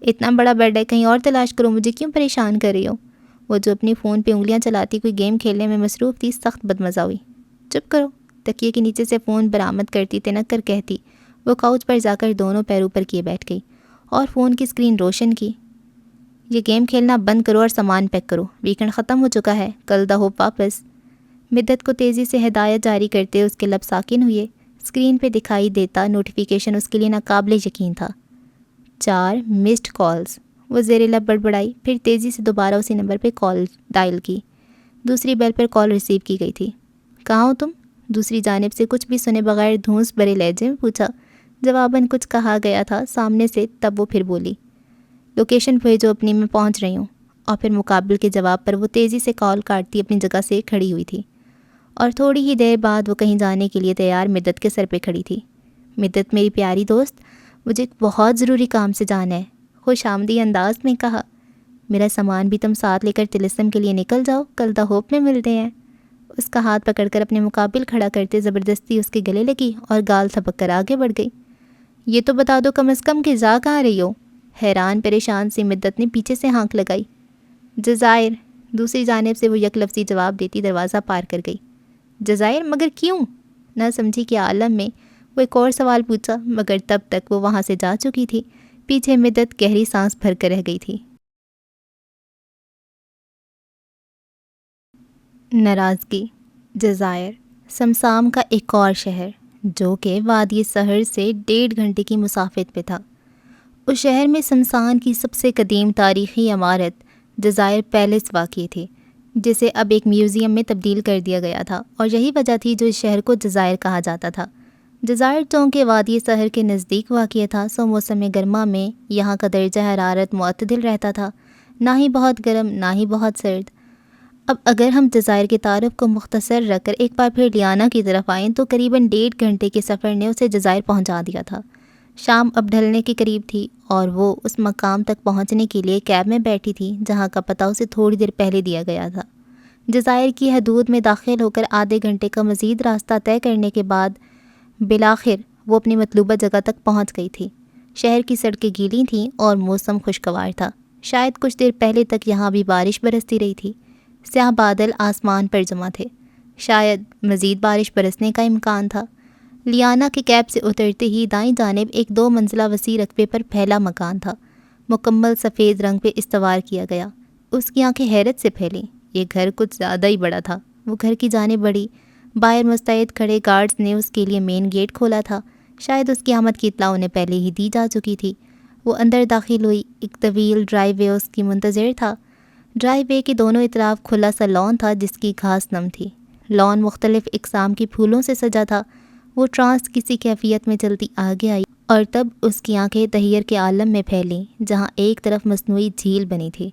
اتنا بڑا بیڈ ہے، کہیں اور تلاش کرو، مجھے کیوں پریشان کر رہی ہو؟ وہ جو اپنی فون پہ انگلیاں چلاتی کوئی گیم کھیلنے میں مصروف تھی، سخت بدمزہ ہوئی۔ چپ کرو، تکیے کے نیچے سے فون برآمد کرتی تنک کر کہتی وہ کاؤچ پر جا کر دونوں پیر اوپر کیے بیٹھ گئی اور فون کی اسکرین روشن کی۔ یہ گیم کھیلنا بند کرو اور سامان پیک کرو، ویکنڈ ختم ہو چکا ہے، کل دا ہوپ واپس۔ مدت کو تیزی سے ہدایت جاری کرتے اس کے لب ساکن ہوئے۔ اسکرین پہ دکھائی دیتا نوٹیفیکیشن اس کے لیے ناقابل یقین تھا۔ 4 مسڈ کالز۔ وہ زیر لب بڑبڑائی، پھر تیزی سے دوبارہ اسی نمبر پہ کال ڈائل کی۔ دوسری بیل پر کال ریسیو کی گئی تھی۔ کہاں ہو تم؟ دوسری جانب سے کچھ بھی سنے بغیر دھونس بھرے لہجے میں پوچھا۔ جواباً کچھ کہا گیا تھا سامنے سے، تب وہ پھر بولی، لوکیشن بھیجو، اپنی میں پہنچ رہی ہوں۔ اور پھر مقابل کے جواب پر وہ تیزی سے کال کاٹتی اپنی جگہ سے کھڑی ہوئی تھی، اور تھوڑی ہی دیر بعد وہ کہیں جانے کے لیے تیار مدت کے سر پہ کھڑی تھی۔ مدت میری پیاری دوست، مجھے ایک بہت ضروری کام سے جانا ہے، خوش آمدی انداز میں کہا۔ میرا سامان بھی تم ساتھ لے کر طلسم کے لیے نکل جاؤ، کل دا ہوپ میں ملتے ہیں۔ اس کا ہاتھ پکڑ کر اپنے مقابل کھڑا کرتے زبردستی اس کے گلے لگی اور گال تھپک کر آگے بڑھ گئی۔ یہ تو بتا دو کم از کم کہ جا کہاں رہی ہو؟ حیران پریشان سی مدت نے پیچھے سے ہانک لگائی۔ جزائر، دوسری جانب سے وہ یک لفظی جواب دیتی دروازہ پار کر گئی۔ جزائر؟ مگر کیوں؟ نہ سمجھی کہ عالم میں وہ ایک اور سوال پوچھا، مگر تب تک وہ وہاں سے جا چکی تھی۔ پیچھے مدت گہری سانس بھر کر رہ گئی تھی۔ ناراضگی۔ جزائر، سمسام کا ایک اور شہر جو کہ وادی سہر سے 1.5 گھنٹے کی مسافت پہ تھا۔ اس شہر میں سمسان کی سب سے قدیم تاریخی عمارت جزائر پیلس واقع تھی، جسے اب ایک میوزیم میں تبدیل کر دیا گیا تھا، اور یہی وجہ تھی جو اس شہر کو جزائر کہا جاتا تھا۔ جزائر چونکہ وادی سہر کے نزدیک واقع تھا، سو موسم گرما میں یہاں کا درجہ حرارت معتدل رہتا تھا، نہ ہی بہت گرم نہ ہی بہت سرد۔ اب اگر ہم جزائر کے تعارف کو مختصر رکھ کر ایک بار پھر لیانا کی طرف آئیں تو قریباً 1.5 گھنٹے کے سفر نے اسے جزائر پہنچا دیا تھا۔ شام اب ڈھلنے کے قریب تھی اور وہ اس مقام تک پہنچنے کے لیے کیب میں بیٹھی تھی جہاں کا پتہ اسے تھوڑی دیر پہلے دیا گیا تھا۔ جزائر کی حدود میں داخل ہو کر آدھے گھنٹے کا مزید راستہ طے کرنے کے بعد بالآخر وہ اپنی مطلوبہ جگہ تک پہنچ گئی تھی۔ شہر کی سڑکیں گیلی تھیں اور موسم خوشگوار تھا۔ شاید کچھ دیر پہلے تک یہاں بھی بارش برستی رہی تھی۔ سیاہ بادل آسمان پر جمع تھے، شاید مزید بارش برسنے کا امکان تھا۔ لیانا کے کیب سے اترتے ہی دائیں جانب ایک 2 منزلہ وسیع رقبے پر پھیلا مکان تھا، مکمل سفید رنگ پہ استوار کیا گیا۔ اس کی آنکھیں حیرت سے پھیلیں، یہ گھر کچھ زیادہ ہی بڑا تھا۔ وہ گھر کی جانب بڑھی، باہر مستعد کھڑے گارڈز نے اس کے لیے مین گیٹ کھولا تھا، شاید اس کی آمد کی اطلاع انہیں پہلے ہی دی جا چکی تھی۔ وہ اندر داخل ہوئی، ایک طویل ڈرائیو وے اس کی منتظر تھا۔ ڈرائیو وے کے دونوں اطراف کھلا سا لان تھا جس کی گھاس نم تھی۔ لان مختلف اقسام کے پھولوں سے سجا تھا۔ وہ ٹرانس کسی کیفیت میں چلتی آگے آئی اور تب اس کی آنکھیں تحیر کے عالم میں پھیلیں جہاں ایک طرف مصنوعی جھیل بنی تھی،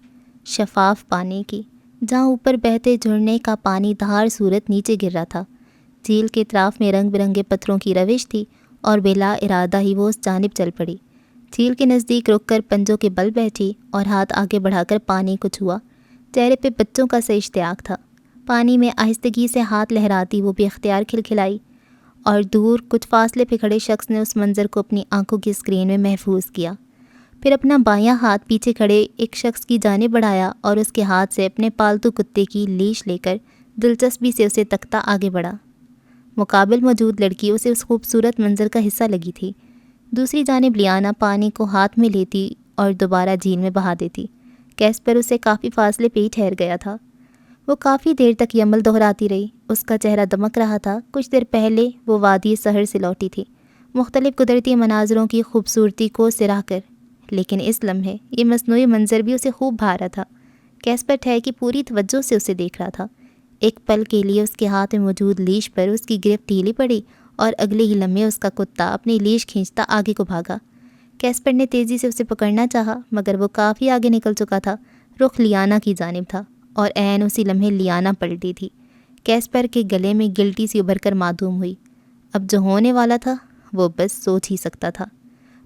شفاف پانی کی، جہاں اوپر بہتے جھرنے کا پانی دھار صورت نیچے گر رہا تھا۔ جھیل کے اطراف میں رنگ برنگے پتھروں کی روش تھی اور بلا ارادہ ہی وہ اس جانب چل پڑی۔ جھیل کے نزدیک رک کر پنجوں کے بل بیٹھی اور ہاتھ آگے بڑھا کر پانی کو چھوا۔ چہرے پہ بچوں کا سا اشتیاق تھا۔ پانی میں آہستگی سے ہاتھ لہراتی وہ بے اختیار کھلکھلائی، اور دور کچھ فاصلے پہ کھڑے شخص نے اس منظر کو اپنی آنکھوں کی اسکرین میں محفوظ کیا۔ پھر اپنا بایاں ہاتھ پیچھے کھڑے ایک شخص کی جانب بڑھایا اور اس کے ہاتھ سے اپنے پالتو کتے کی لیش لے کر دلچسپی سے اسے تکتا آگے بڑھا۔ مقابل موجود لڑکی اسے اس خوبصورت منظر کا حصہ لگی تھی۔ دوسری جانب لیانا پانی کو ہاتھ میں لیتی اور دوبارہ جھیل میں بہا دیتی۔ کیسپر اسے کافی فاصلے پہ ہی ٹھہر گیا تھا۔ وہ کافی دیر تک یہ عمل دہراتی رہی۔ اس کا چہرہ دمک رہا تھا۔ کچھ دیر پہلے وہ وادی سہر سے لوٹی تھی، مختلف قدرتی مناظروں کی خوبصورتی کو سراہ کر، لیکن اس لمحے یہ مصنوعی منظر بھی اسے خوب بھا رہا تھا۔ کیسپر ٹھہر کی پوری توجہ سے اسے دیکھ رہا تھا۔ ایک پل کے لیے اس کے ہاتھ میں موجود لیش پر اس کی گرفت ڈھیلی پڑی اور اگلے ہی لمحے اس کا کتا اپنی لیش کھینچتا آگے کو بھاگا۔ کیسپر نے تیزی سے اسے پکڑنا چاہا مگر وہ کافی آگے نکل چکا تھا۔ رخ لیانا کی جانب تھا اور عین اسی لمحے لیانا پلٹی تھی۔ کیسپر کے گلے میں گلٹی سی ابھر کر معدوم ہوئی۔ اب جو ہونے والا تھا وہ بس سوچ ہی سکتا تھا،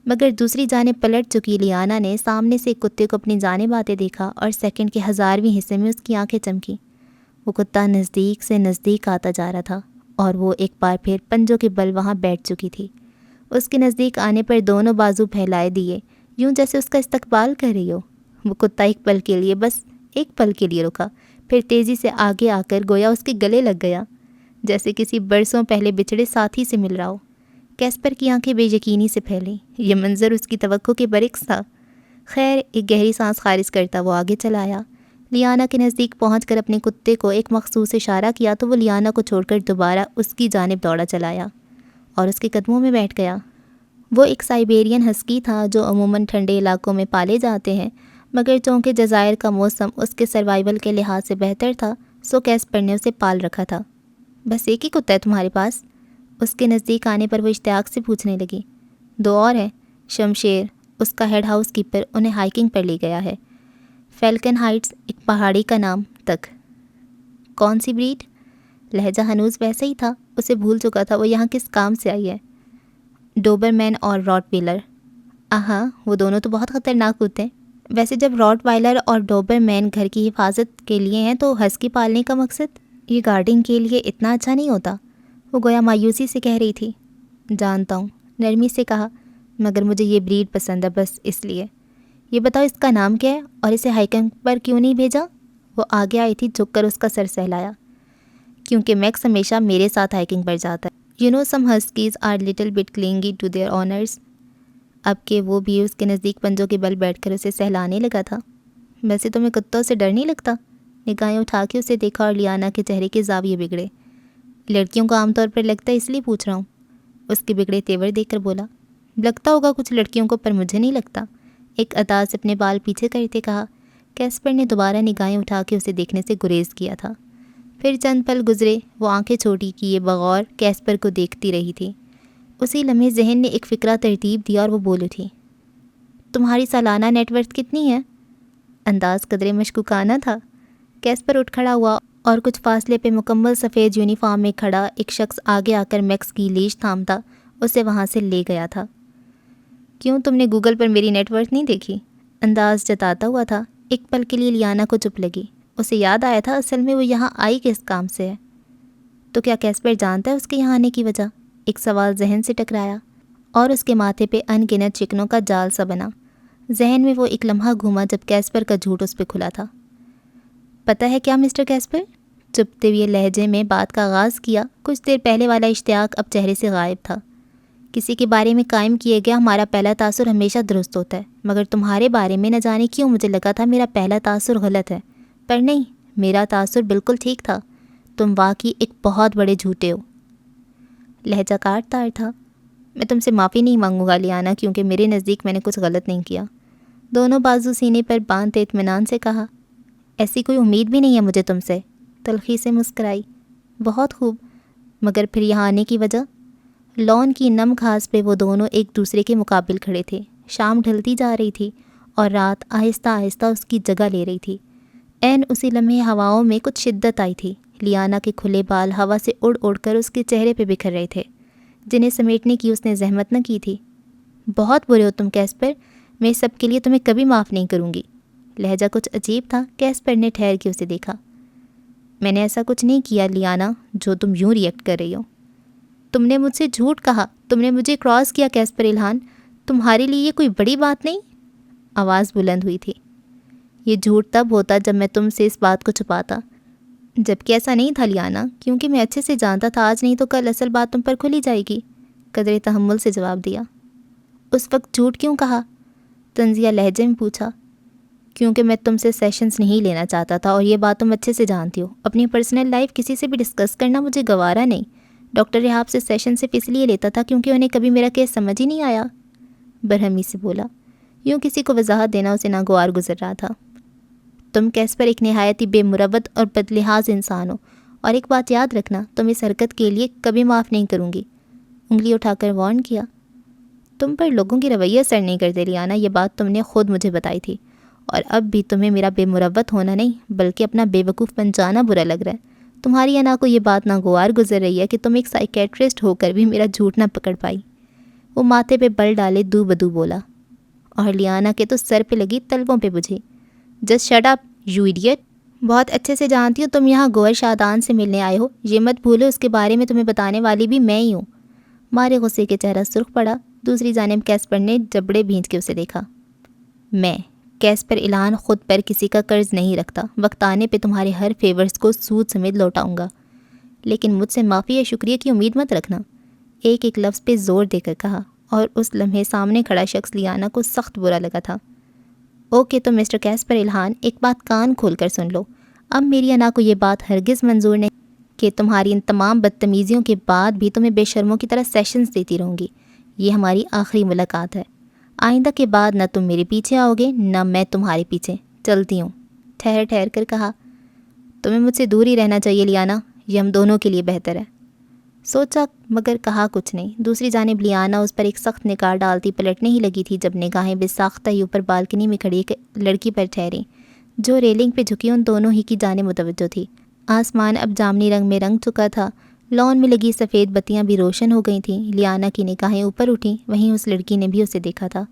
مگر دوسری جانب پلٹ چکی لیانا نے سامنے سے ایک کتے کو اپنی جانب آتے دیکھا اور سیکنڈ کے 1000ویں حصے میں اس کی آنکھیں چمکیں۔ وہ کتا نزدیک سے نزدیک آتا جا رہا تھا اور وہ ایک بار پھر پنجوں کے بل وہاں بیٹھ چکی تھی۔ اس کے نزدیک آنے پر دونوں بازو پھیلائے دیے، یوں جیسے اس کا استقبال کر رہی ہو۔ وہ کتا ایک پل کے لیے، بس ایک پل کے لیے رکا، پھر تیزی سے آگے آ کر گویا اس کے گلے لگ گیا، جیسے کسی برسوں پہلے بچھڑے ساتھی سے مل رہا ہو۔ کیسپر کی آنکھیں بے یقینی سے پھیلیں۔ یہ منظر اس کی توقع کے برعکس تھا۔ خیر، ایک گہری سانس خارج کرتا وہ آگے چلا آیا۔ لیانا کے نزدیک پہنچ کر اپنے کتے کو ایک مخصوص اشارہ کیا تو وہ لیانا کو چھوڑ کر دوبارہ اس کی جانب دوڑا چلا آیا اور اس کے قدموں میں بیٹھ گیا۔ وہ ایک سائبیرین ہسکی تھا جو عموماً ٹھنڈے علاقوں میں پالے جاتے ہیں، مگر چونکہ جزائر کا موسم اس کے سروائیول کے لحاظ سے بہتر تھا، سو کیسپر نے اسے پال رکھا تھا۔ بس ایک ہی کتا ہے تمہارے پاس؟ اس کے نزدیک آنے پر وہ اشتیاق سے پوچھنے لگی۔ دو اور ہیں، شمشیر، اس کا ہیڈ ہاؤس کیپر، انہیں ہائیکنگ پر لے گیا ہے، فیلکن ہائٹس، ایک پہاڑی کا نام تک۔ کون سی بریڈ؟ لہجہ ہنوز ویسا ہی تھا، اسے بھول چکا تھا وہ یہاں کس کام سے آئی ہے۔ ڈوبر مین اور راٹ ویلر۔ ہاں، وہ دونوں تو بہت خطرناک ہوتے ہیں۔ ویسے جب راٹ وائلر اور ڈوبر مین گھر کی حفاظت کے لیے ہیں تو ہسکی پالنے کا مقصد یہ گارڈنگ کے لیے اتنا اچھا نہیں ہوتا، وہ گویا مایوسی سے کہہ رہی تھی۔ جانتا ہوں، نرمی سے کہا، مگر مجھے یہ بریڈ پسند ہے، بس اس لیے۔ یہ بتاؤ اس کا نام کیا ہے اور اسے ہائیکنگ پر کیوں نہیں بھیجا؟ وہ آگے آئی تھی، جھک کر اس کا سر سہلایا۔ کیونکہ میکس ہمیشہ میرے ساتھ ہائیکنگ پر جاتا ہے۔ You know some huskies are little bit clingy to their owners۔ اب کہ وہ بھی اس کے نزدیک پنجوں کے بل بیٹھ کر اسے سہلانے لگا تھا۔ ویسے تمہیں کتوں سے ڈر نہیں لگتا؟ نگاہیں اٹھا کے اسے دیکھا اور لیانا کے چہرے کے زاویے بگڑے۔ لڑکیوں کو عام طور پر لگتا ہے، اس لیے پوچھ رہا ہوں۔ اس کے بگڑے تیور دیکھ کر بولا۔ لگتا ہوگا کچھ لڑکیوں کو، پر مجھے نہیں لگتا۔ ایک ادا سے اپنے بال پیچھے کرتے کہا۔ کیسپر نے دوبارہ نگاہیں اٹھا کے اسے دیکھنے سے گریز کیا تھا۔ پھر چند پل گزرے، وہ آنکھیں چھوٹی کیے بغور کیسپر کو دیکھتی رہی تھی۔ اسی لمحے ذہن نے ایک فکرہ ترتیب دیا اور وہ بول اٹھی۔ تمہاری سالانہ نیٹ ورتھ کتنی ہے؟ انداز قدرے مشکوکانہ تھا۔ کیسپر اٹھ کھڑا ہوا اور کچھ فاصلے پہ مکمل سفید یونیفارم میں کھڑا ایک شخص آگے آ کر میکس کی لیش تھامتا اسے وہاں سے لے گیا تھا۔ کیوں، تم نے گوگل پر میری نیٹ ورتھ نہیں دیکھی؟ انداز جتاتا ہوا تھا۔ ایک پل کے لیے لیانا کو چپ لگی۔ اسے یاد آیا تھا اصل میں وہ یہاں آئی کس کام سے ہے۔ تو کیا کیسپر جانتا ہے اس کے یہاں آنے کی وجہ؟ ایک سوال ذہن سے ٹکرایا اور اس کے ماتھے پہ ان گنت چکنوں کا جال سا بنا۔ ذہن میں وہ ایک لمحہ گھوما جب کیسپر کا جھوٹ اس پہ کھلا تھا۔ پتہ ہے کیا مسٹر کیسپر؟ چپتے ہوئے لہجے میں بات کا آغاز کیا۔ کچھ دیر پہلے والا اشتیاق اب چہرے سے غائب تھا۔ کسی کے بارے میں قائم کیے گیا ہمارا پہلا تاثر ہمیشہ درست ہوتا ہے، مگر تمہارے بارے میں نہ جانے کیوں مجھے لگا تھا میرا پہلا تاثر غلط ہے، پر نہیں، میرا تاثر بالکل ٹھیک تھا۔ تم واقعی ایک بہت بڑے جھوٹے ہو۔ لہجہ کاٹ تار تھا۔ میں تم سے معافی نہیں مانگوں گا لیانا، کیونکہ میرے نزدیک میں نے کچھ غلط نہیں کیا۔ دونوں بازو سینے پر باندھتے اطمینان سے کہا۔ ایسی کوئی امید بھی نہیں ہے مجھے تم سے۔ تلخی سے مسکرائی۔ بہت خوب، مگر پھر یہاں آنے کی وجہ؟ لان کی نم گھاس پہ وہ دونوں ایک دوسرے کے مقابل کھڑے تھے۔ شام ڈھلتی جا رہی تھی اور رات آہستہ آہستہ اس کی جگہ لے رہی تھی۔ عین اسی لمحے ہواؤں میں کچھ شدت آئی تھی۔ لیانا کے کھلے بال ہوا سے اڑ اڑ کر اس کے چہرے پہ بکھر رہے تھے، جنہیں سمیٹنے کی اس نے زحمت نہ کی تھی۔ بہت برے ہو تم کیسپر، میں اس سب کے لیے تمہیں کبھی معاف نہیں کروں گی۔ لہجہ کچھ عجیب تھا۔ کیسپر نے ٹھہر کے اسے دیکھا۔ میں نے ایسا کچھ نہیں کیا لیانا جو تم یوں ریئیکٹ کر رہی ہو۔ تم نے مجھ سے جھوٹ کہا، تم نے مجھے کراس کیا کیسپر الہان، تمہارے لیے یہ کوئی بڑی بات نہیں؟ آواز بلند ہوئی تھی۔ یہ جھوٹ تب ہوتا جب میں تم سے اس بات کو چھپاتا، جبکہ ایسا نہیں تھا لیانا، کیونکہ میں اچھے سے جانتا تھا آج نہیں تو کل اصل بات تم پر کھلی جائے گی۔ قدرے تحمل سے جواب دیا۔ اس وقت جھوٹ کیوں کہا؟ طنزیہ لہجے میں پوچھا۔ کیونکہ میں تم سے سیشنز نہیں لینا چاہتا تھا، اور یہ بات تم اچھے سے جانتی ہو۔ اپنی پرسنل لائف کسی سے بھی ڈسکس کرنا مجھے گوارا نہیں۔ ڈاکٹر ریحاب سے سیشن صرف اس لیے لیتا تھا کیونکہ انہیں کبھی میرا کیس سمجھ ہی نہیں آیا۔ برہمی سے بولا۔ یوں کسی کو وضاحت دینا اسے ناگوار گزر رہا تھا۔ تم کیسپر ایک نہایت ہی بے مروت اور بدلحاظ انسان ہو، اور ایک بات یاد رکھنا، تم اس حرکت کے لیے کبھی معاف نہیں کروں گی۔ انگلی اٹھا کر وارن کیا۔ تم پر لوگوں کی رویہ اثر نہیں کرتے لیانا، یہ بات تم نے خود مجھے بتائی تھی، اور اب بھی تمہیں میرا بے مروت ہونا نہیں بلکہ اپنا بے وقوف بن جانا برا لگ رہا ہے۔ تمہاری انا کو یہ بات ناگوار گزر رہی ہے کہ تم ایک سائیکیٹرسٹ ہو کر بھی میرا جھوٹ نہ پکڑ پائی۔ وہ ماتھے پہ بل ڈالے دو بدو بولا، اور لیانا کے تو سر پہ لگی تلووں پہ بجھی۔ Just shut up you idiot. بہت اچھے سے جانتی ہوں تم یہاں گوہر شادان سے ملنے آئے ہو، یہ مت بھولو اس کے بارے میں تمہیں بتانے والی بھی میں ہی ہوں۔ مارے غصے کے چہرہ سرخ پڑا۔ دوسری جانب کیسپر نے جبڑے بھینچ کے اسے دیکھا۔ میں کیسپر الہان خود پر کسی کا قرض نہیں رکھتا، وقت آنے پہ تمہارے ہر فیورز کو سود سمیت لوٹاؤں گا، لیکن مجھ سے معافی یا شکریہ کی امید مت رکھنا۔ ایک ایک لفظ پہ زور دے کر کہا، اور اس لمحے سامنے کھڑا شخص لیانا کو سخت برا لگا تھا۔ اوکے تو مسٹر کیسپر الہان، ایک بات کان کھول کر سن لو. اب میری انا کو یہ بات ہرگز منظور نہیں کہ تمہاری ان تمام بدتمیزیوں کے بعد بھی تمہیں بے شرموں کی طرح سیشنز دیتی رہوں گی. یہ ہماری آخری ملاقات ہے. آئندہ کے بعد نہ تم میرے پیچھے آؤ گے نہ میں تمہارے پیچھے. چلتی ہوں. ٹھہر ٹھہر کر کہا، تمہیں مجھ سے دور ہی رہنا چاہیے لیانا، یہ ہم دونوں کے لیے بہتر ہے. سوچا مگر کہا کچھ نہیں. دوسری جانب لیانا اس پر ایک سخت نگاہ ڈالتی پلٹنے ہی لگی تھی جب نگاہیں بے ساختہ ہی اوپر بالکنی میں کھڑی ایک لڑکی پر ٹھہریں جو ریلنگ پہ جھکی ان دونوں ہی کی جانب متوجہ تھی. آسمان اب جامنی رنگ میں رنگ چکا تھا. لان میں لگی سفید بتیاں بھی روشن ہو گئی تھیں. لیانا کی نگاہیں اوپر اٹھیں. وہیں اس لڑکی نے بھی اسے دیکھا تھا.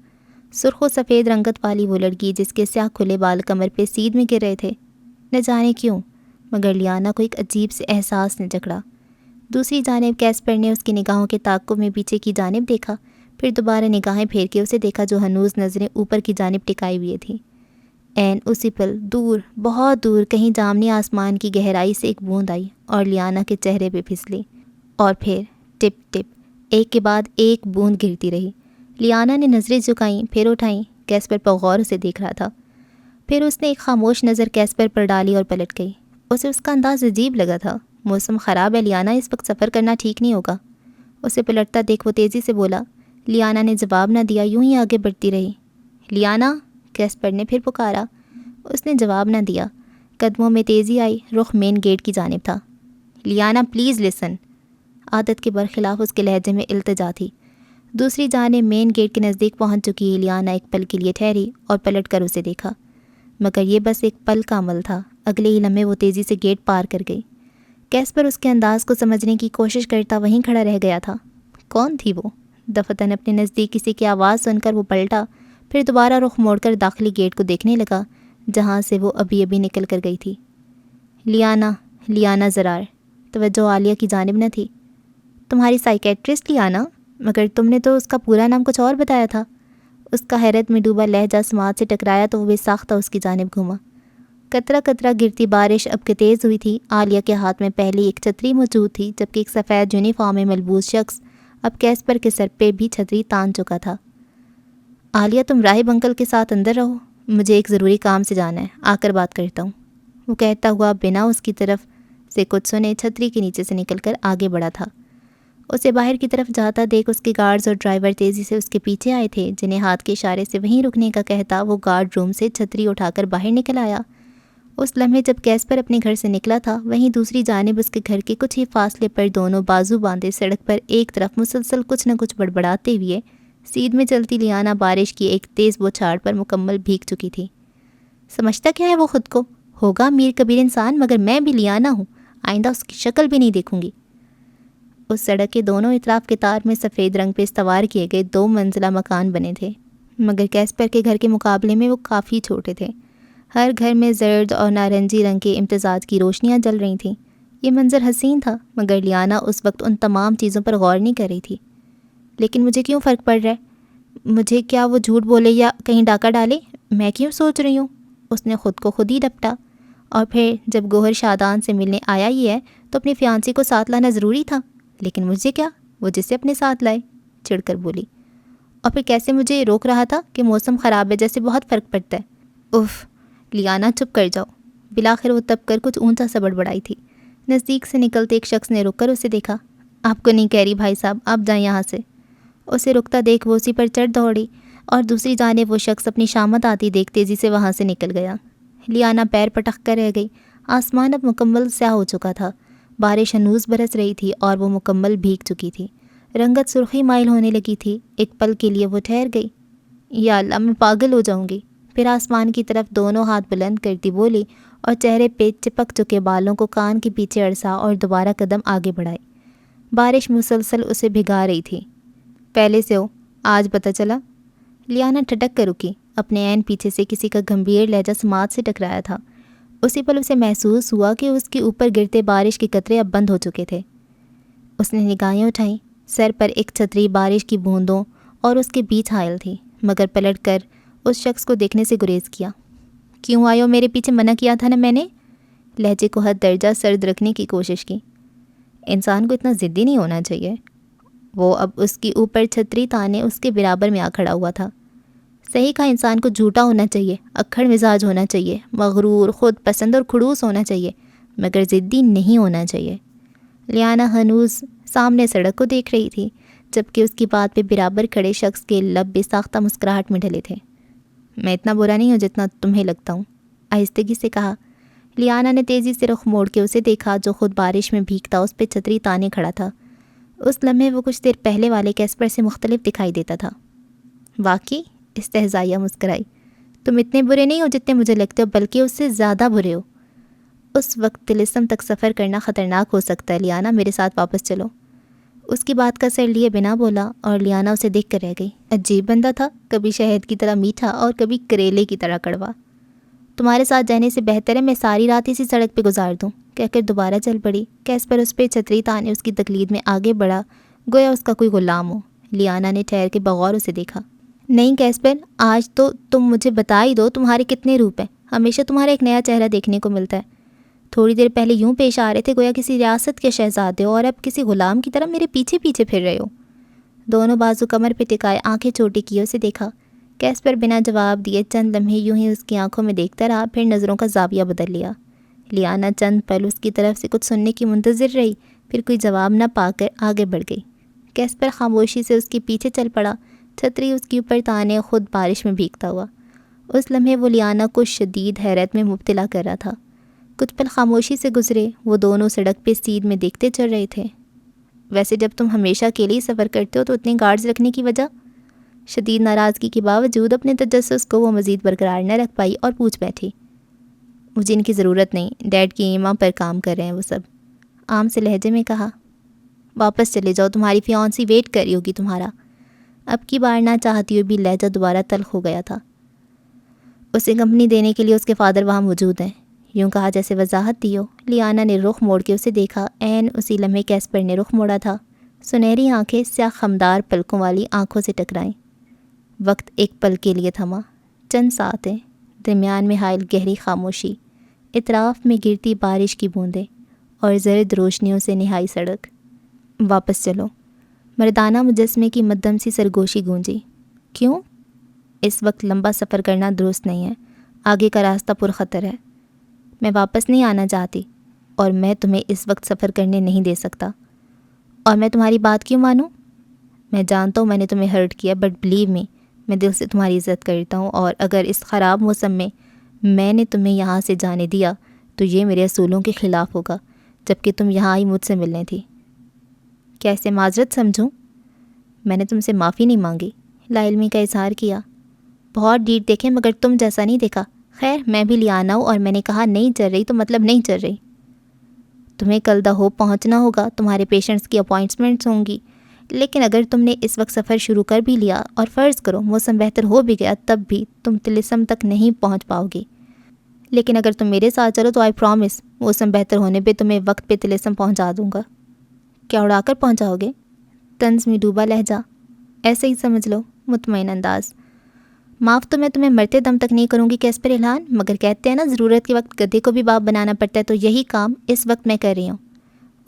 سرخ و سفید رنگت والی وہ لڑکی جس کے سیاہ کھلے بال کمر پہ سیدھ میں گر رہے تھے. نہ جانے کیوں مگر لیانا کو ایک عجیب سے احساس نے جکڑا. دوسری جانب کیسپر نے اس کی نگاہوں کے تعاقب میں پیچھے کی جانب دیکھا، پھر دوبارہ نگاہیں پھیر کے اسے دیکھا جو ہنوز نظریں اوپر کی جانب ٹکائی ہوئی تھیں. عین اسی پل دور، بہت دور، کہیں جامنی آسمان کی گہرائی سے ایک بوند آئی اور لیانا کے چہرے پہ پھسلی، اور پھر ٹپ ٹپ ایک کے بعد ایک بوند گرتی رہی. لیانا نے نظریں جھکائیں، پھر اٹھائیں. کیسپر پر غور سے دیکھ رہا تھا. پھر اس نے ایک خاموش نظر کیسپر پر ڈالی اور پلٹ گئی. اسے اس کا انداز عجیب لگا تھا. موسم خراب ہے لیانا، اس وقت سفر کرنا ٹھیک نہیں ہوگا. اسے پلٹتا دیکھ وہ تیزی سے بولا. لیانا نے جواب نہ دیا، یوں ہی آگے بڑھتی رہی. لیانا، کیسپر نے پھر پکارا. اس نے جواب نہ دیا. قدموں میں تیزی آئی. رخ مین گیٹ کی جانب تھا. Liana please listen. عادت کے برخلاف اس کے لہجے میں التجا تھی. دوسری جانب مین گیٹ کے نزدیک پہنچ چکی لیانا ایک پل کے لیے ٹھہری اور پلٹ کر اسے دیکھا، مگر یہ بس ایک پل کا عمل تھا. اگلے ہی لمحے وہ تیزی سے گیٹ پار کر گئی. کیسپر اس کے انداز کو سمجھنے کی کوشش کرتا وہیں کھڑا رہ گیا تھا. کون تھی وہ؟ دفتن اپنے نزدیک کسی کی آواز سن کر وہ پلٹا، پھر دوبارہ رخ موڑ کر داخلی گیٹ کو دیکھنے لگا جہاں سے وہ ابھی ابھی نکل کر گئی تھی. لیانا زرار. توجہ عالیہ کی جانب نہ تھی. تمہاری سائیکیٹرسٹ لیانا؟ مگر تم نے تو اس کا پورا نام کچھ اور بتایا تھا. اس کا حیرت میں ڈوبا لہجہ سماعت سے ٹکرایا تو وہ بے ساختہ اس کی جانب گھوما. قطرہ قطرہ گرتی بارش اب کہ تیز ہوئی تھی. عالیہ کے ہاتھ میں پہلے ایک چھتری موجود تھی جبکہ ایک سفید یونیفارم میں ملبوس شخص اب کیسپر کے سر پہ بھی چھتری تان چکا تھا. عالیہ تم راہب انکل کے ساتھ اندر رہو، مجھے ایک ضروری کام سے جانا ہے، آ کر بات کرتا ہوں. وہ کہتا ہوا بنا اس کی طرف سے کچھ سنے چھتری کے نیچے سے نکل کر آگے بڑھا تھا. اسے باہر کی طرف جاتا دیکھ اس کے گارڈز اور ڈرائیور تیزی سے اس کے پیچھے آئے تھے، جنہیں ہاتھ کے اشارے سے وہیں رکنے کا کہتا وہ گارڈ روم سے چھتری اٹھا کر باہر نکل آیا. اس لمحے جب کیسپر اپنے گھر سے نکلا تھا وہیں دوسری جانب اس کے گھر کے کچھ ہی فاصلے پر دونوں بازو باندھے سڑک پر ایک طرف مسلسل کچھ نہ کچھ بڑبڑاتے ہوئے سیدھ میں چلتی لیانا بارش کی ایک تیز بوچھاڑ پر مکمل بھیگ چکی تھی. سمجھتا کیا ہے وہ خود کو؟ ہوگا میر کبیر انسان، مگر میں بھی لیانا ہوں، آئندہ اس کی شکل بھی نہیں دیکھوں گی. اس سڑک کے دونوں اطراف کے تار میں سفید رنگ پہ استوار کیے گئے 2 منزلہ مکان بنے تھے، مگر کیسپر کے گھر کے مقابلے میں وہ کافی چھوٹے تھے. ہر گھر میں زرد اور نارنجی رنگ کے امتزاج کی روشنیاں جل رہی تھیں. یہ منظر حسین تھا، مگر لیانا اس وقت ان تمام چیزوں پر غور نہیں کر رہی تھی. لیکن مجھے کیوں فرق پڑ رہا ہے؟ مجھے کیا وہ جھوٹ بولے یا کہیں ڈاکہ ڈالے؟ میں کیوں سوچ رہی ہوں؟ اس نے خود کو خود ہی ڈپٹا. اور پھر جب گوہر شادان سے ملنے آیا ہی ہے تو اپنی فیانسی کو ساتھ لانا ضروری تھا. لیکن مجھے کیا، وہ جسے اپنے ساتھ لائے، چڑھ کر بولی. اور پھر کیسے مجھے روک رہا تھا کہ موسم خراب ہے جیسے بہت فرق پڑتا ہے. اف لیانا چپ کر جاؤ. بالآخر وہ تب کر کچھ اونچا سا بڑبڑائی تھی. نزدیک سے نکلتے ایک شخص نے رک کر اسے دیکھا. آپ کو نہیں کہہ رہی بھائی صاحب، آپ جائیں یہاں سے. اسے رکتا دیکھ وہ اسی پر چڑھ دوڑی اور دوسری جانب وہ شخص اپنی شامت آتی دیکھ تیزی سے وہاں سے نکل گیا. لیانا پیر پٹک کر رہ گئی. آسمان اب مکمل سیاہ ہو چکا تھا. بارش ہنوز برس رہی تھی اور وہ مکمل بھیگ چکی تھی. رنگت سرخی مائل ہونے لگی تھی. ایک پل کے لیے وہ ٹھہر گئی. یا اللہ، میں پاگل ہو جاؤں گی. پھر آسمان کی طرف دونوں ہاتھ بلند کرتی بولی اور چہرے پہ چپک چکے بالوں کو کان کے پیچھے اڑسا اور دوبارہ قدم آگے بڑھائے. بارش مسلسل اسے بھگا رہی تھی. پہلے سے ہو، آج پتہ چلا. لیانا ٹھٹک کر رکی. اپنے عین پیچھے سے کسی کا گمبھیر لہجہ سماعت سے ٹکرایا تھا. اسی پل اسے محسوس ہوا کہ اس کے اوپر گرتے بارش کے قطرے اب بند ہو چکے تھے. اس نے نگاہیں اٹھائیں. سر پر ایک چھتری بارش کی بوندوں اور اس کے بیچ حائل تھی، مگر پلٹ کر اس شخص کو دیکھنے سے گریز کیا. کیوں آئے ہو؟ میرے پیچھے منع کیا تھا نا میں نے. لہجے کو حد درجہ سرد رکھنے کی کوشش کی. انسان کو اتنا ضدی نہیں ہونا چاہیے. وہ اب اس کی اوپر چھتری تانے اس کے برابر میں آ کھڑا ہوا تھا. صحیح کہا، انسان کو جھوٹا ہونا چاہیے، اکھڑ مزاج ہونا چاہیے، مغرور، خود پسند اور کھڑوس ہونا چاہیے، مگر ضدی نہیں ہونا چاہیے۔ لیانا ہنوز سامنے سڑک کو دیکھ رہی تھی، جبکہ اس کی بات پہ برابر کھڑے شخص کے لب بے ساختہ مسکراہٹ میں ڈھلے تھے۔ میں اتنا برا نہیں ہوں جتنا تمہیں لگتا ہوں، آہستگی سے کہا۔ لیانا نے تیزی سے رخ موڑ کے اسے دیکھا، جو خود بارش میں بھیگتا اس پہ چھتری تانے کھڑا تھا۔ اس لمحے وہ کچھ دیر پہلے والے کیسپر سے مختلف دکھائی دیتا تھا۔ واقعی؟ استہزائیہ مسکرائی۔ تم اتنے برے نہیں ہو جتنے مجھے لگتے ہو، بلکہ اس سے زیادہ برے ہو۔ اس وقت طلسم تک سفر کرنا خطرناک ہو سکتا ہے لیانا، میرے ساتھ واپس چلو۔ اس کی بات کا سر لیے بنا بولا، اور لیانا اسے دیکھ کر رہ گئی۔ عجیب بندہ تھا، کبھی شہد کی طرح میٹھا اور کبھی کریلے کی طرح کڑوا۔ تمہارے ساتھ جانے سے بہتر ہے میں ساری رات اسی سڑک پہ گزار دوں، کہہ کر دوبارہ چل پڑی۔ کیسپر اس پہ چھتری تانے اس کی تقلید میں آگے بڑھا، گویا اس کا کوئی غلام ہو۔ لیانا نے ٹھہر کے بغور اسے دیکھا۔ نہیں کیسپر، آج تو تم مجھے بتا ہی دو تمہارے کتنے روپ ہیں، ہمیشہ تمہارا ایک نیا چہرہ دیکھنے کو ملتا ہے۔ تھوڑی دیر پہلے یوں پیش آ رہے تھے گویا کسی ریاست کے شہزادے ہو، اور اب کسی غلام کی طرح میرے پیچھے پیچھے پھر رہے ہو۔ دونوں بازو کمر پہ ٹکائے آنکھیں چھوٹی کیے اسے دیکھا۔ کیسپر بنا جواب دیے چند لمحے یوں ہی اس کی آنکھوں میں دیکھتا رہا، پھر نظروں کا زاویہ بدل لیا۔ لیانا چند پل اس کی طرف سے کچھ سننے کی منتظر رہی، پھر کوئی جواب نہ پا کر آگے بڑھ گئی۔ کیسپر خاموشی سے اس کے پیچھے چل پڑا، چھتری اس کے اوپر تانے خود بارش میں بھیگتا ہوا۔ اس لمحے وہ لیانا کو شدید حیرت میں مبتلا کر رہا تھا۔ کچھ پل خاموشی سے گزرے، وہ دونوں سڑک پہ سیدھ میں دیکھتے چل رہے تھے۔ ویسے جب تم ہمیشہ اکیلے ہی سفر کرتے ہو تو اتنے گارڈز رکھنے کی وجہ؟ شدید ناراضگی کے باوجود اپنے تجسس کو وہ مزید برقرار نہ رکھ پائی اور پوچھ بیٹھی۔ مجھے ان کی ضرورت نہیں، ڈیڈ کی ایما پر کام کر رہے ہیں وہ سب، عام سے لہجے میں کہا۔ واپس چلے جاؤ، تمہاری فیانسی ویٹ کر رہی ہوگی تمہارا۔ اب کی بار نہ چاہتی ہوئی بھی لہجہ دوبارہ تلخ ہو گیا تھا۔ اسے کمپنی دینے کے لیے اس کے فادر وہاں موجود ہیں، یوں کہا جیسے وضاحت دی ہو۔ لیانا نے رخ موڑ کے اسے دیکھا، عین اسی لمحے کیسپر نے رخ موڑا تھا۔ سنہری آنکھیں سیاہ خمدار پلکوں والی آنکھوں سے ٹکرائیں۔ وقت ایک پل کے لیے تھما، چند ساعتیں، درمیان میں حائل گہری خاموشی، اطراف میں گرتی بارش کی بوندیں اور زرد روشنیوں سے نہائی سڑک۔ واپس چلو، مردانہ مجسمے کی مدھم سی سرگوشی گونجی۔ کیوں؟ اس وقت لمبا سفر کرنا درست نہیں ہے، آگے کا راستہ پرخطر ہے۔ میں واپس نہیں آنا چاہتی، اور میں تمہیں اس وقت سفر کرنے نہیں دے سکتا۔ اور میں تمہاری بات کیوں مانوں؟ میں جانتا ہوں میں نے تمہیں ہرٹ کیا، بٹ بلیو می، میں دل سے تمہاری عزت کرتا ہوں، اور اگر اس خراب موسم میں نے تمہیں یہاں سے جانے دیا تو یہ میرے اصولوں کے خلاف ہوگا، جبکہ تم یہاں آئی مجھ سے ملنے تھی۔ کیا اسے معذرت سمجھوں؟ میں نے تم سے معافی نہیں مانگی، لا علمی کا اظہار کیا۔ بہت ڈیٹ دیکھیں مگر تم جیسا نہیں دیکھا۔ خیر میں بھی لیانا ہوں، اور میں نے کہا نہیں چل رہی تو مطلب نہیں چل رہی۔ تمہیں کل دا ہوپ پہنچنا ہوگا، تمہارے پیشنٹس کی اپوائنٹمنٹس ہوں گی، لیکن اگر تم نے اس وقت سفر شروع کر بھی لیا اور فرض کرو موسم بہتر ہو بھی گیا، تب بھی تم طلسم تک نہیں پہنچ پاؤ گی۔ لیکن اگر تم میرے ساتھ چلو تو آئی پرومس موسم بہتر ہونے پہ تمہیں وقت پہ طلسم پہنچا دوں گا۔ کیا اڑا کر پہنچاؤ گے؟ طنز میں ڈوبا لہجہ۔ ایسے ہی سمجھ لو، مطمئن انداز۔ معاف تو میں تمہیں مرتے دم تک نہیں کروں گی کیسپر الہان، مگر کہتے ہیں نا ضرورت کے وقت گدھے کو بھی باپ بنانا پڑتا ہے، تو یہی کام اس وقت میں کر رہی ہوں۔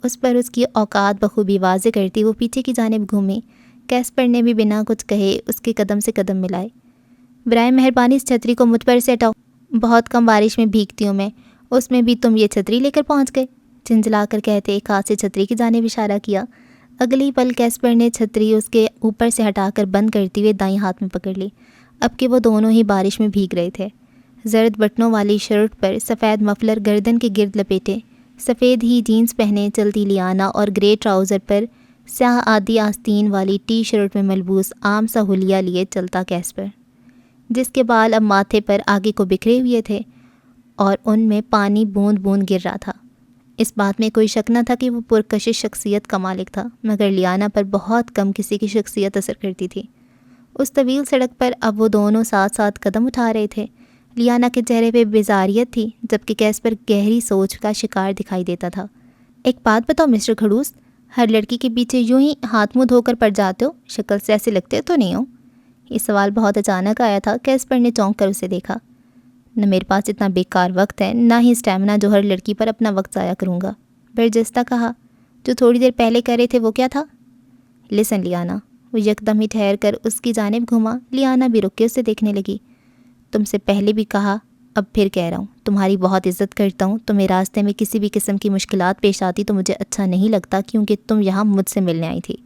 اس پر اس کی اوقات بخوبی واضح کرتی وہ پیچھے کی جانب گھومی۔ کیسپر نے بھی بنا کچھ کہے اس کے قدم سے قدم ملائے۔ برائے مہربانی اس چھتری کو مجھ پر سے ہٹاؤ، بہت کم بارش میں بھیگتی ہوں میں، اس میں بھی تم یہ چھتری لے کر پہنچ گئے، جھنجھلا کر کہتے ایک ہاتھ سے چھتری کی جانب اشارہ کیا۔ اگلی پل کیسپر نے چھتری اس کے اوپر سے ہٹا کر بند کرتے ہوئے دائیں ہاتھ میں پکڑ لی، اب کہ وہ دونوں ہی بارش میں بھیگ رہے تھے۔ زرد بٹنوں والی شرٹ پر سفید مفلر گردن کے گرد لپیٹے، سفید ہی جینز پہنے چلتی لیانا، اور گرے ٹراؤزر پر سیاہ آدھی آستین والی ٹی شرٹ میں ملبوس عام سا حلیہ لیے چلتا کیسپر، جس کے بال اب ماتھے پر آگے کو بکھرے ہوئے تھے اور ان میں پانی بوند بوند گر رہا تھا۔ اس بات میں کوئی شک نہ تھا کہ وہ پرکشش شخصیت کا مالک تھا، مگر لیانا پر بہت کم کسی کی شخصیت اثر کرتی تھی۔ اس طویل سڑک پر اب وہ دونوں ساتھ ساتھ قدم اٹھا رہے تھے۔ لیانا کے چہرے پہ بیزاریت تھی، جبکہ کیسپر گہری سوچ کا شکار دکھائی دیتا تھا۔ ایک بات بتاؤ مسٹر کھڑوس، ہر لڑکی کے پیچھے یوں ہی ہاتھ منہ دھو کر پڑ جاتے ہو؟ شکل سے ایسے لگتے تو نہیں ہو؟ یہ سوال بہت اچانک آیا تھا۔ کیسپر نے چونک کر اسے دیکھا۔ نہ میرے پاس اتنا بیکار وقت ہے، نہ ہی اسٹیمنا جو ہر لڑکی پر اپنا وقت ضائع کروں گا۔ برجستہ کہا۔ جو تھوڑی دیر پہلے کہہ رہے تھے وہ کیا تھا؟ لسن لیانا، وہ یکدم ہی ٹھہر کر اس کی جانب گھوما۔ لیانا بھی رک کے اسے دیکھنے لگی۔ تم سے پہلے بھی کہا، اب پھر کہہ رہا ہوں، تمہاری بہت عزت کرتا ہوں۔ تمہیں راستے میں کسی بھی قسم کی مشکلات پیش آتی تو مجھے اچھا نہیں لگتا، کیونکہ تم یہاں مجھ سے ملنے آئی تھی،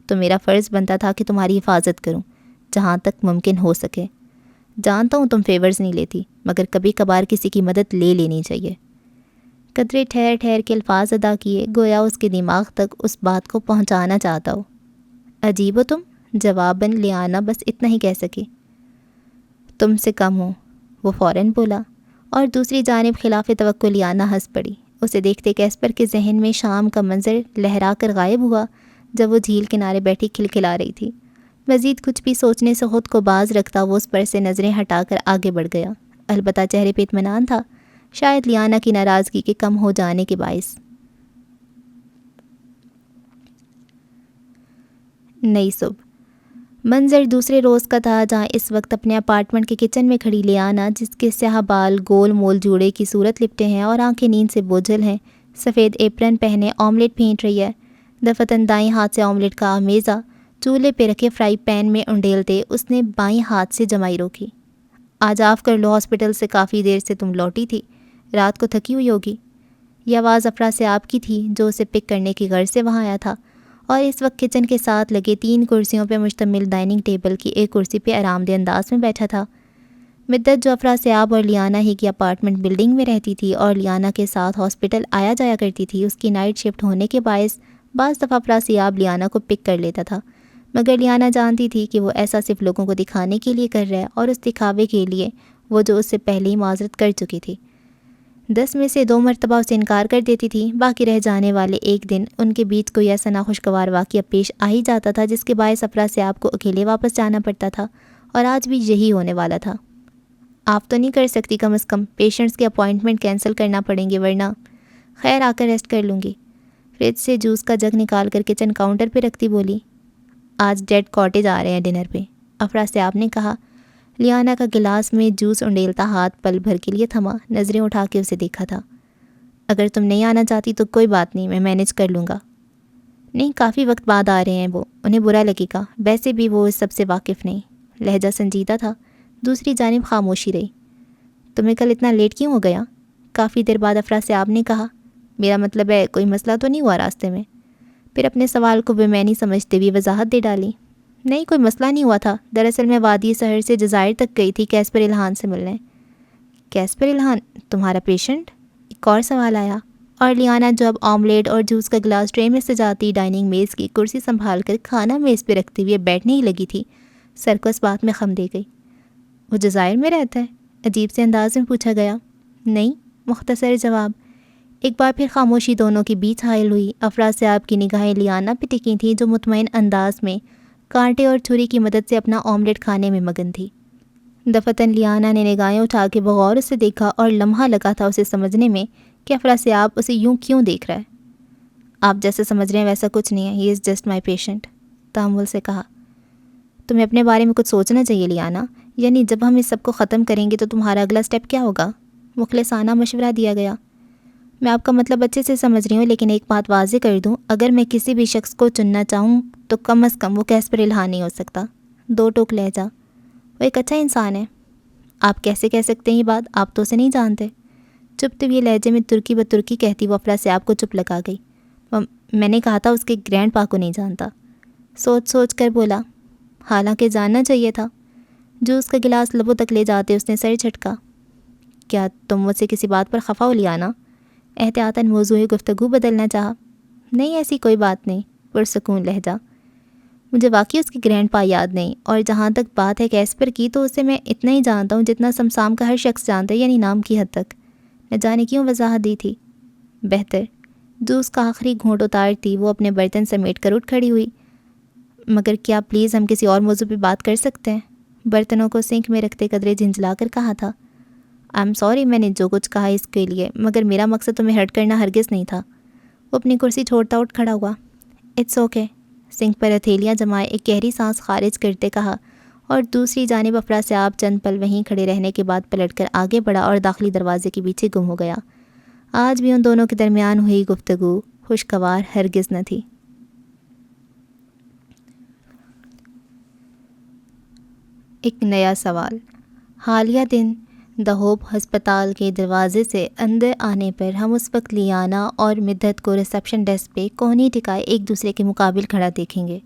تو میرا فرض بنتا تھا کہ تمہاری حفاظت کروں جہاں تک ممکن ہو سکے۔ جانتا ہوں تم فیورز نہیں لیتی، مگر کبھی کبھار کسی کی مدد لے لینی چاہیے۔ قدرے ٹھہر ٹھہر کے الفاظ ادا کیے، گویا اس کے دماغ تک اس بات کو پہنچانا چاہتا ہو۔ عجیب ہو تم، جواباً لیانا بس اتنا ہی کہہ سکی۔ تم سے کم ہوں، وہ فوراً بولا، اور دوسری جانب خلاف توقع لیانا ہنس پڑی۔ اسے دیکھتے کیسپر کے ذہن میں شام کا منظر لہرا کر غائب ہوا، جب وہ جھیل کنارے بیٹھی کھلکھلا رہی تھی۔ مزید کچھ بھی سوچنے سے خود کو باز رکھتا وہ اس پر سے نظریں ہٹا کر آگے بڑھ گیا، البتہ چہرے پہ اطمینان تھا، شاید لیانا کی ناراضگی کے کم ہو جانے کے باعث۔ نئی صبح۔ منظر دوسرے روز کا تھا، جہاں اس وقت اپنے اپارٹمنٹ کے کچن میں کھڑی لیانا، جس کے سیاہ بال گول مول جوڑے کی صورت لپٹے ہیں اور آنکھیں نیند سے بوجھل ہیں، سفید ایپرن پہنے آملیٹ پھینٹ رہی ہے۔ دفتن دائیں ہاتھ سے آملیٹ کا آمیزہ چولہے پہ رکھے فرائی پین میں انڈیلتے اس نے بائیں ہاتھ سے جمائی روکی۔ آج آف کر لو، ہاسپٹل سے کافی دیر سے تم لوٹی تھی، رات کو تھکی ہوئی ہوگی۔ یہ آواز افرا سے آپ کی تھی، جو اسے پک کرنے کی غرض سے وہاں آیا تھا، اور اس وقت کچن کے ساتھ لگے 3 کرسیوں پہ مشتمل ڈائننگ ٹیبل کی ایک کرسی پہ آرام دہ انداز میں بیٹھا تھا۔ مدت جو افرا سیاب اور لیانا ہی کی اپارٹمنٹ بلڈنگ میں رہتی تھی اور لیانا کے ساتھ ہاسپٹل آیا جایا کرتی تھی، اس کی نائٹ شفٹ ہونے کے باعث بعض دفعہ افرا سیاب لیانا کو پک کر لیتا تھا، مگر لیانا جانتی تھی کہ وہ ایسا صرف لوگوں کو دکھانے کے لیے کر رہا ہے، اور اس دکھاوے کے لیے وہ جو اس سے پہلے ہی معذرت کر چکی تھی۔ 10 میں سے 2 مرتبہ اسے انکار کر دیتی تھی، باقی رہ جانے والے ایک دن ان کے بیچ کوئی ایسا ناخوشگوار واقعہ پیش آ ہی جاتا تھا جس کے باعث افرا سے آپ کو اکیلے واپس جانا پڑتا تھا، اور آج بھی یہی ہونے والا تھا۔ آپ تو نہیں کر سکتی، کم از کم پیشنٹس کے اپوائنٹمنٹ کینسل کرنا پڑیں گے، ورنہ خیر آ کر ریسٹ کر لوں گی۔ فریج سے جوس کا جگ نکال کر کچن کاؤنٹر پہ رکھتی بولی، آج ڈیڈ کاٹیج آ رہے ہیں ڈنر پہ، افرا سے آپ نے کہا۔ لیانا کا گلاس میں جوس انڈیلتا ہاتھ پل بھر کے لیے تھما، نظریں اٹھا کے اسے دیکھا تھا۔ اگر تم نہیں آنا چاہتی تو کوئی بات نہیں، میں مینیج کر لوں گا۔ نہیں، کافی وقت بعد آ رہے ہیں وہ، انہیں برا لگے گا، ویسے بھی وہ اس سب سے واقف نہیں۔ لہجہ سنجیدہ تھا۔ دوسری جانب خاموشی رہی۔ تمہیں کل اتنا لیٹ کیوں ہو گیا؟ کافی دیر بعد افرا سے آپ نے کہا، میرا مطلب ہے کوئی مسئلہ تو نہیں ہوا راستے میں؟ پھر اپنے سوال کو بے معنی سمجھتے ہوئے وضاحت دے ڈالی، نہیں کوئی مسئلہ نہیں ہوا تھا، دراصل میں وادی سحر سے جزائر تک گئی تھی کیسپر الہان سے ملنے۔ کیسپر الہان تمہارا پیشنٹ؟ ایک اور سوال آیا، اور لیانا جو اب آملیٹ اور جوس کا گلاس ٹرے میں سجاتی ڈائننگ میز کی کرسی سنبھال کر کھانا میز پہ رکھتے ہوئے بیٹھنے ہی لگی تھی، سر کو اس بات میں خم دے گئی۔ وہ جزائر میں رہتا ہے؟ عجیب سے انداز میں پوچھا گیا۔ نہیں، مختصر جواب۔ ایک بار پھر خاموشی دونوں کے بیچ حائل ہوئی۔ افرا سے آپ کی نگاہیں لیانا پہ ٹکی تھیں، جو مطمئن انداز میں کانٹے اور چھری کی مدد سے اپنا آملیٹ کھانے میں مگن تھی۔ دفتن لیانا نے نگاہیں اٹھا کے بغور اسے دیکھا، اور لمحہ لگا تھا اسے سمجھنے میں کہ افرا سے آپ اسے یوں کیوں دیکھ رہا ہے۔ آپ جیسے سمجھ رہے ہیں ویسا کچھ نہیں ہے، ہی از جسٹ مائی پیشنٹ، تحمل سے کہا۔ تمہیں اپنے بارے میں کچھ سوچنا چاہیے لیانا، یعنی جب ہم اس سب کو ختم کریں گے تو تمہارا اگلا سٹیپ کیا ہوگا؟ مخلصانہ مشورہ دیا گیا۔ میں آپ کا مطلب اچھے سے سمجھ رہی ہوں، لیکن ایک بات واضح کر دوں، اگر میں کسی بھی شخص کو چننا چاہوں تو کم از کم وہ کیسپر الہان نہیں ہو سکتا۔ 2 ٹوک لہجہ۔ وہ ایک اچھا انسان ہے۔ آپ کیسے کہہ سکتے ہیں یہ بات؟ آپ تو اسے نہیں جانتے۔ چپتے ہوئے لہجے میں ترکی بترکی کہتی وہ افرا سے آپ کو چپ لگا گئی۔ میں نے کہا تھا اس کے گرینڈ پا کو نہیں جانتا۔ سوچ سوچ کر بولا، حالانکہ جاننا چاہیے تھا۔ جوس کا گلاس لبوں تک لے جاتے اس نے سر جھٹکا۔ کیا تم مجھ سے کسی بات پر خفا ہو لیانا؟ احتیاطاً موضوع گفتگو بدلنا چاہا۔ نہیں، ایسی کوئی بات نہیں، پرسکون لہجہ۔ مجھے واقعی اس کی گرینڈ پا یاد نہیں، اور جہاں تک بات ہے کیسپر کی تو اسے میں اتنا ہی جانتا ہوں جتنا سمسام کا ہر شخص جانتا ہے، یعنی نام کی حد تک۔ نہ جانے کیوں وضاحت دی تھی۔ بہتر۔ جوس کا آخری گھونٹ اتارتی وہ اپنے برتن سمیٹ کر اٹھ کھڑی ہوئی۔ مگر کیا پلیز ہم کسی اور موضوع پہ بات کر سکتے ہیں؟ برتنوں کو سنک میں رکھتے قدرے جھنجھلا کر کہا تھا۔ آئی ایم سوری میں نے جو کچھ کہا اس کے لیے، مگر میرا مقصد تمہیں ہرٹ کرنا ہرگز نہیں تھا۔ وہ اپنی کرسی چھوڑتا اٹھ کھڑا ہوا۔ اٹس اوکے، سنک پر ہتھیلیاں جمائے ایک گہری سانس خارج کرتے کہا، اور دوسری جانب افرا سے آپ چند پل وہیں کھڑے رہنے کے بعد پلٹ کر آگے بڑھا اور داخلی دروازے کے پیچھے گم ہو گیا۔ آج بھی ان دونوں کے درمیان ہوئی گفتگو خوشگوار ہرگز نہ تھی۔ ایک نیا سوال۔ حالیہ دن دی ہوپ ہسپتال کے دروازے سے اندر آنے پر ہم اس وقت لیانا اور مدت کو ریسیپشن ڈیسک پہ کوہنی ٹکائے ایک دوسرے کے مقابل کھڑا دیکھیں گے۔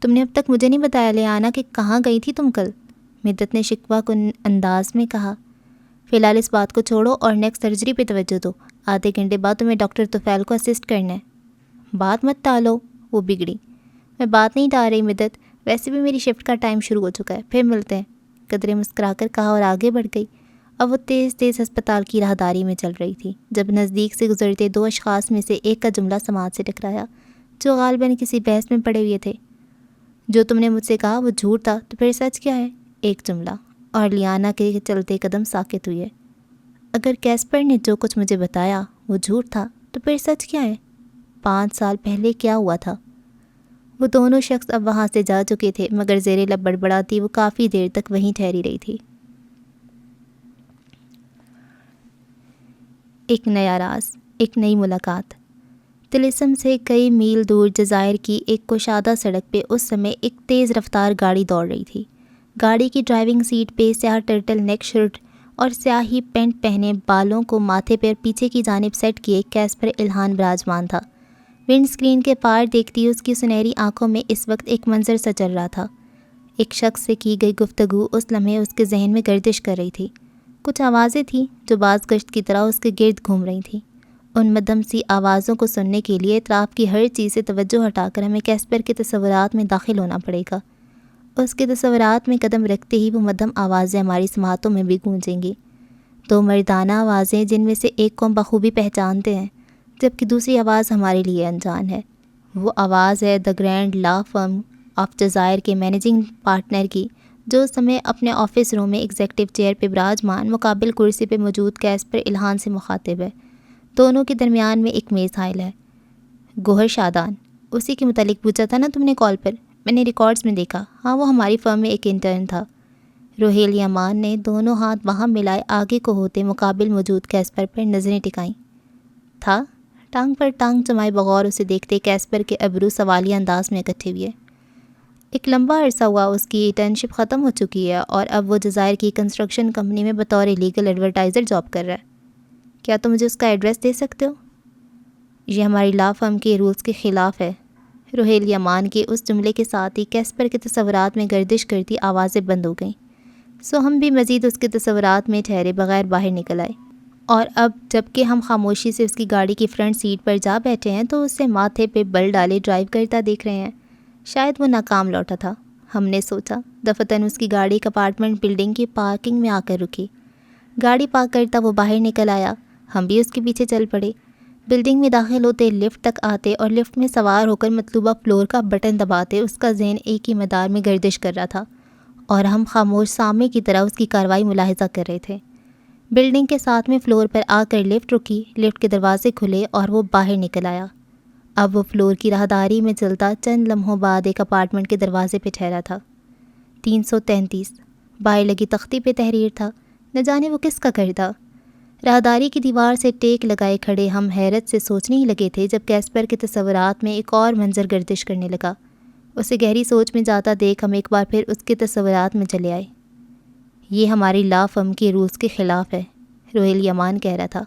تم نے اب تک مجھے نہیں بتایا لیانا کہ کہاں گئی تھی تم کل؟ مدت نے شکوہ کن انداز میں کہا۔ فی الحال اس بات کو چھوڑو اور نیکسٹ سرجری پہ توجہ دو۔ آدھے گھنٹے بعد تمہیں ڈاکٹر طفیل کو اسسٹ کرنا ہے۔ بات مت ٹالو، وہ بگڑی۔ میں بات نہیں ٹال رہی مدت، ویسے بھی میری شفٹ کا ٹائم شروع ہو چکا ہے، پھر ملتے ہیں، قدرے مسکرا کر کہا اور آگے بڑھ گئی۔ اب وہ تیز تیز ہسپتال کی راہداری میں چل رہی تھی جب نزدیک سے گزرتے دو اشخاص میں سے ایک کا جملہ سماعت سے ٹکرایا، جو غالباً کسی بحث میں پڑے ہوئے تھے۔ جو تم نے مجھ سے کہا وہ جھوٹ تھا تو پھر سچ کیا ہے؟ ایک جملہ، اور لیانا کے چلتے قدم ساکت ہوئے۔ اگر کیسپر نے جو کچھ مجھے بتایا وہ جھوٹ تھا تو پھر سچ کیا ہے؟ 5 سال پہلے کیا ہوا تھا؟ وہ دونوں شخص اب وہاں سے جا چکے تھے، مگر زیر لب بڑبڑاتی وہ کافی دیر تک وہیں ٹھہری رہی تھی۔ ایک نیا راز، ایک نئی ملاقات۔ طلسم سے کئی میل دور جزائر کی ایک کشادہ سڑک پہ اس سمے ایک تیز رفتار گاڑی دوڑ رہی تھی۔ گاڑی کی ڈرائیونگ سیٹ پہ سیاہ ٹرٹل نیک شرٹ اور سیاہی پینٹ پہنے، بالوں کو ماتھے پر پیچھے کی جانب سیٹ کیے کیسپر الہان براجمان تھا۔ ونڈ سکرین کے پار دیکھتی اس کی سنہری آنکھوں میں اس وقت ایک منظر سا چل رہا تھا۔ ایک شخص سے کی گئی گفتگو اس لمحے اس کے ذہن میں گردش کر رہی تھی۔ کچھ آوازیں تھیں جو باز گشت کی طرح اس کے گرد گھوم رہی تھیں۔ ان مدھم سی آوازوں کو سننے کے لیے اطراف کی ہر چیز سے توجہ ہٹا کر ہمیں کیسپر کے تصورات میں داخل ہونا پڑے گا۔ اس کے تصورات میں قدم رکھتے ہی وہ مدھم آوازیں ہماری سماعتوں میں بھی گونجیں گی۔ 2 مردانہ آوازیں جن میں سے ایک کو ہم بخوبی پہچانتے ہیں جبکہ دوسری آواز ہمارے لیے انجان ہے۔ وہ آواز ہے دی گرینڈ لا فرم آف جزائر کے مینیجنگ پارٹنر کی، جو اس سمے اپنے آفس روم میں ایگزیکٹو چیئر پہ براجمان مقابل کرسی پہ موجود کیسپر الہان سے مخاطب ہے۔ دونوں کے درمیان میں ایک میز حائل ہے۔ گوہر شادان، اسی کے متعلق پوچھا تھا نا تم نے کال پر؟ میں نے ریکارڈز میں دیکھا، ہاں وہ ہماری فرم میں ایک انٹرن تھا۔ روہیل یامان نے دونوں ہاتھ وہاں ملائے آگے کو ہوتے مقابل موجود کیسپر پر نظریں ٹکائیں۔ تھا؟ ٹانگ پر ٹانگ جمائے بغور اسے دیکھتے کیسپر کے ابرو سوالیہ انداز میں اکٹھے ہوئے۔ ایک لمبا عرصہ ہوا اس کی انٹرنشپ ختم ہو چکی ہے اور اب وہ جزائر کی کنسٹرکشن کمپنی میں بطور لیگل ایڈورٹائزر جاب کر رہا ہے۔ کیا تم مجھے اس کا ایڈریس دے سکتے ہو؟ یہ ہماری لا فرم کے رولز کے خلاف ہے۔ روہیل یامان کے اس جملے کے ساتھ ہی کیسپر کے تصورات میں گردش کرتی آوازیں بند ہو گئیں، سو ہم بھی مزید اس کے تصورات میں ٹھہرے بغیر باہر نکل آئے۔ اور اب جب کہ ہم خاموشی سے اس کی گاڑی کی فرنٹ سیٹ پر جا بیٹھے ہیں تو اسے ماتھے پہ بل ڈالے ڈرائیو کرتا دیکھ رہے ہیں۔ شاید وہ ناکام لوٹا تھا، ہم نے سوچا۔ دفتن اس کی گاڑی ایک اپارٹمنٹ بلڈنگ کی پارکنگ میں آ کر رکی۔ گاڑی پارک کرتا وہ باہر نکل آیا، ہم بھی اس کے پیچھے چل پڑے۔ بلڈنگ میں داخل ہوتے لفٹ تک آتے اور لفٹ میں سوار ہو کر مطلوبہ فلور کا بٹن دباتے اس کا ذہن ایک ہی مدار میں گردش کر رہا تھا اور ہم خاموش سامع کی طرح اس کی کارروائی ملاحظہ کر رہے تھے۔ بلڈنگ کے 7ویں فلور پر آ کر لفٹ رکی، لفٹ کے دروازے کھلے اور وہ باہر نکل آیا۔ اب وہ فلور کی راہداری میں چلتا چند لمحوں بعد ایک اپارٹمنٹ کے دروازے پہ ٹھہرا تھا۔ 333 باہر لگی تختی پہ تحریر تھا، نہ جانے وہ کس کا گھر تھا۔ راہداری کی دیوار سے ٹیک لگائے کھڑے ہم حیرت سے سوچنے ہی لگے تھے جب کیسپر کے تصورات میں ایک اور منظر گردش کرنے لگا۔ اسے گہری سوچ میں جاتا دیکھ ہم ایک بار پھر اس کے تصورات میں چلے آئے۔ یہ ہماری لا فرم کے رولز کے خلاف ہے، روہیل یامان کہہ رہا تھا۔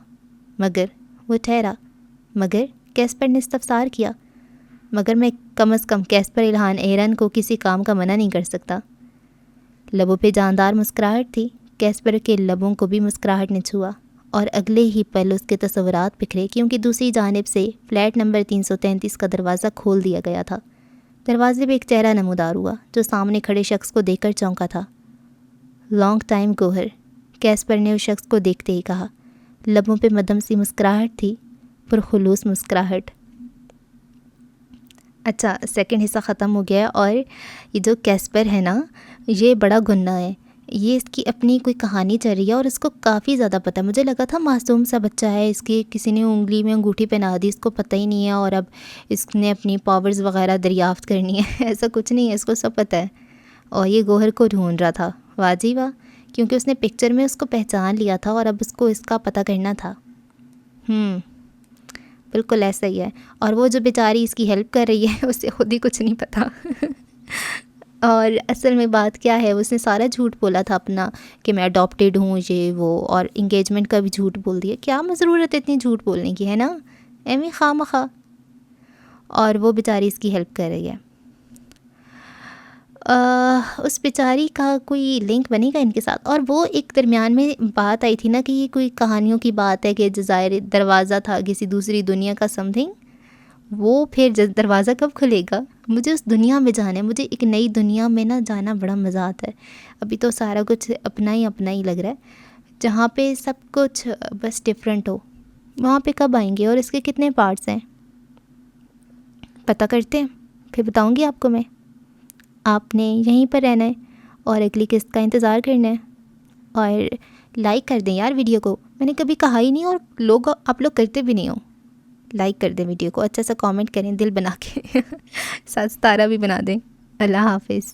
مگر وہ ٹھہرا۔ مگر کیسپر نے استفسار کیا۔ مگر میں کم از کم کیسپر الہان ایرن کو کسی کام کا منع نہیں کر سکتا۔ لبوں پہ جاندار مسکراہٹ تھی، کیسپر کے لبوں کو بھی مسکراہٹ نے چھوا اور اگلے ہی پل اس کے تصورات بکھرے کیونکہ دوسری جانب سے فلیٹ نمبر 333 کا دروازہ کھول دیا گیا تھا۔ دروازے پہ ایک چہرہ نمودار ہوا جو سامنے کھڑے شخص کو دیکھ کر چونکا تھا۔ لانگ ٹائم گوہر، کیسپر نے اس شخص کو دیکھتے ہی کہا۔ لبوں پہ مدھم سی مسکراہٹ تھی، پرخلوص مسکراہٹ۔ اچھا، سیکنڈ حصہ ختم ہو گیا ہے اور یہ جو کیسپر ہے نا، یہ بڑا گنّا ہے۔ یہ اس کی اپنی کوئی کہانی چل رہی ہے اور اس کو کافی زیادہ پتہ ہے۔ مجھے لگا تھا معصوم سا بچہ ہے، اس کی کسی نے انگلی میں انگوٹھی پہنا دی، اس کو پتہ ہی نہیں ہے اور اب اس نے اپنی پاورز وغیرہ دریافت کرنی ہے۔ ایسا کچھ نہیں ہے، اس کو سب پتہ ہے اور یہ گوہر کو ڈھونڈ رہا تھا۔ واہ جی واہ، کیونکہ اس نے پکچر میں اس کو پہچان لیا تھا اور اب اس کو اس کا پتہ کرنا تھا۔ بالکل ایسا ہی ہے، اور وہ جو بیچاری اس کی ہیلپ کر رہی ہے اسے خود ہی کچھ نہیں پتہ۔ اور اصل میں بات کیا ہے، اس نے سارا جھوٹ بولا تھا اپنا کہ میں اڈاپٹیڈ ہوں یہ وہ، اور انگیجمنٹ کا بھی جھوٹ بول دیا. کیا ضرورت ہے اتنی جھوٹ بولنے کی، ہے نا، ایویں خواہ مخواہ. اور وہ بیچاری اس کی ہیلپ کر رہی ہے. اس بیچاری کا کوئی لنک بنے گا ان کے ساتھ. اور وہ ایک درمیان میں بات آئی تھی نا کہ یہ کوئی کہانیوں کی بات ہے کہ جزائر دروازہ تھا کسی دوسری دنیا کا سم تھنگ. وہ پھر دروازہ کب کھلے گا؟ مجھے اس دنیا میں جانا ہے، مجھے ایک نئی دنیا میں نا جانا بڑا مزہ آتا ہے. ابھی تو سارا کچھ اپنا ہی لگ رہا ہے، جہاں پہ سب کچھ بس ڈفرینٹ ہو. وہاں پہ کب آئیں گے اور اس کے کتنے پارٹس ہیں پتہ کرتے ہیں، پھر بتاؤں گی آپ کو میں. آپ نے یہیں پر رہنا ہے اور اگلی قسط کا انتظار کرنا ہے. اور لائک کر دیں یار ویڈیو کو، میں نے کبھی کہا ہی نہیں اور آپ لوگ کرتے بھی نہیں ہو. لائک کر دیں ویڈیو کو، اچھا سا کامنٹ کریں دل بنا کے، ساتھ ستارہ بھی بنا دیں. اللہ حافظ.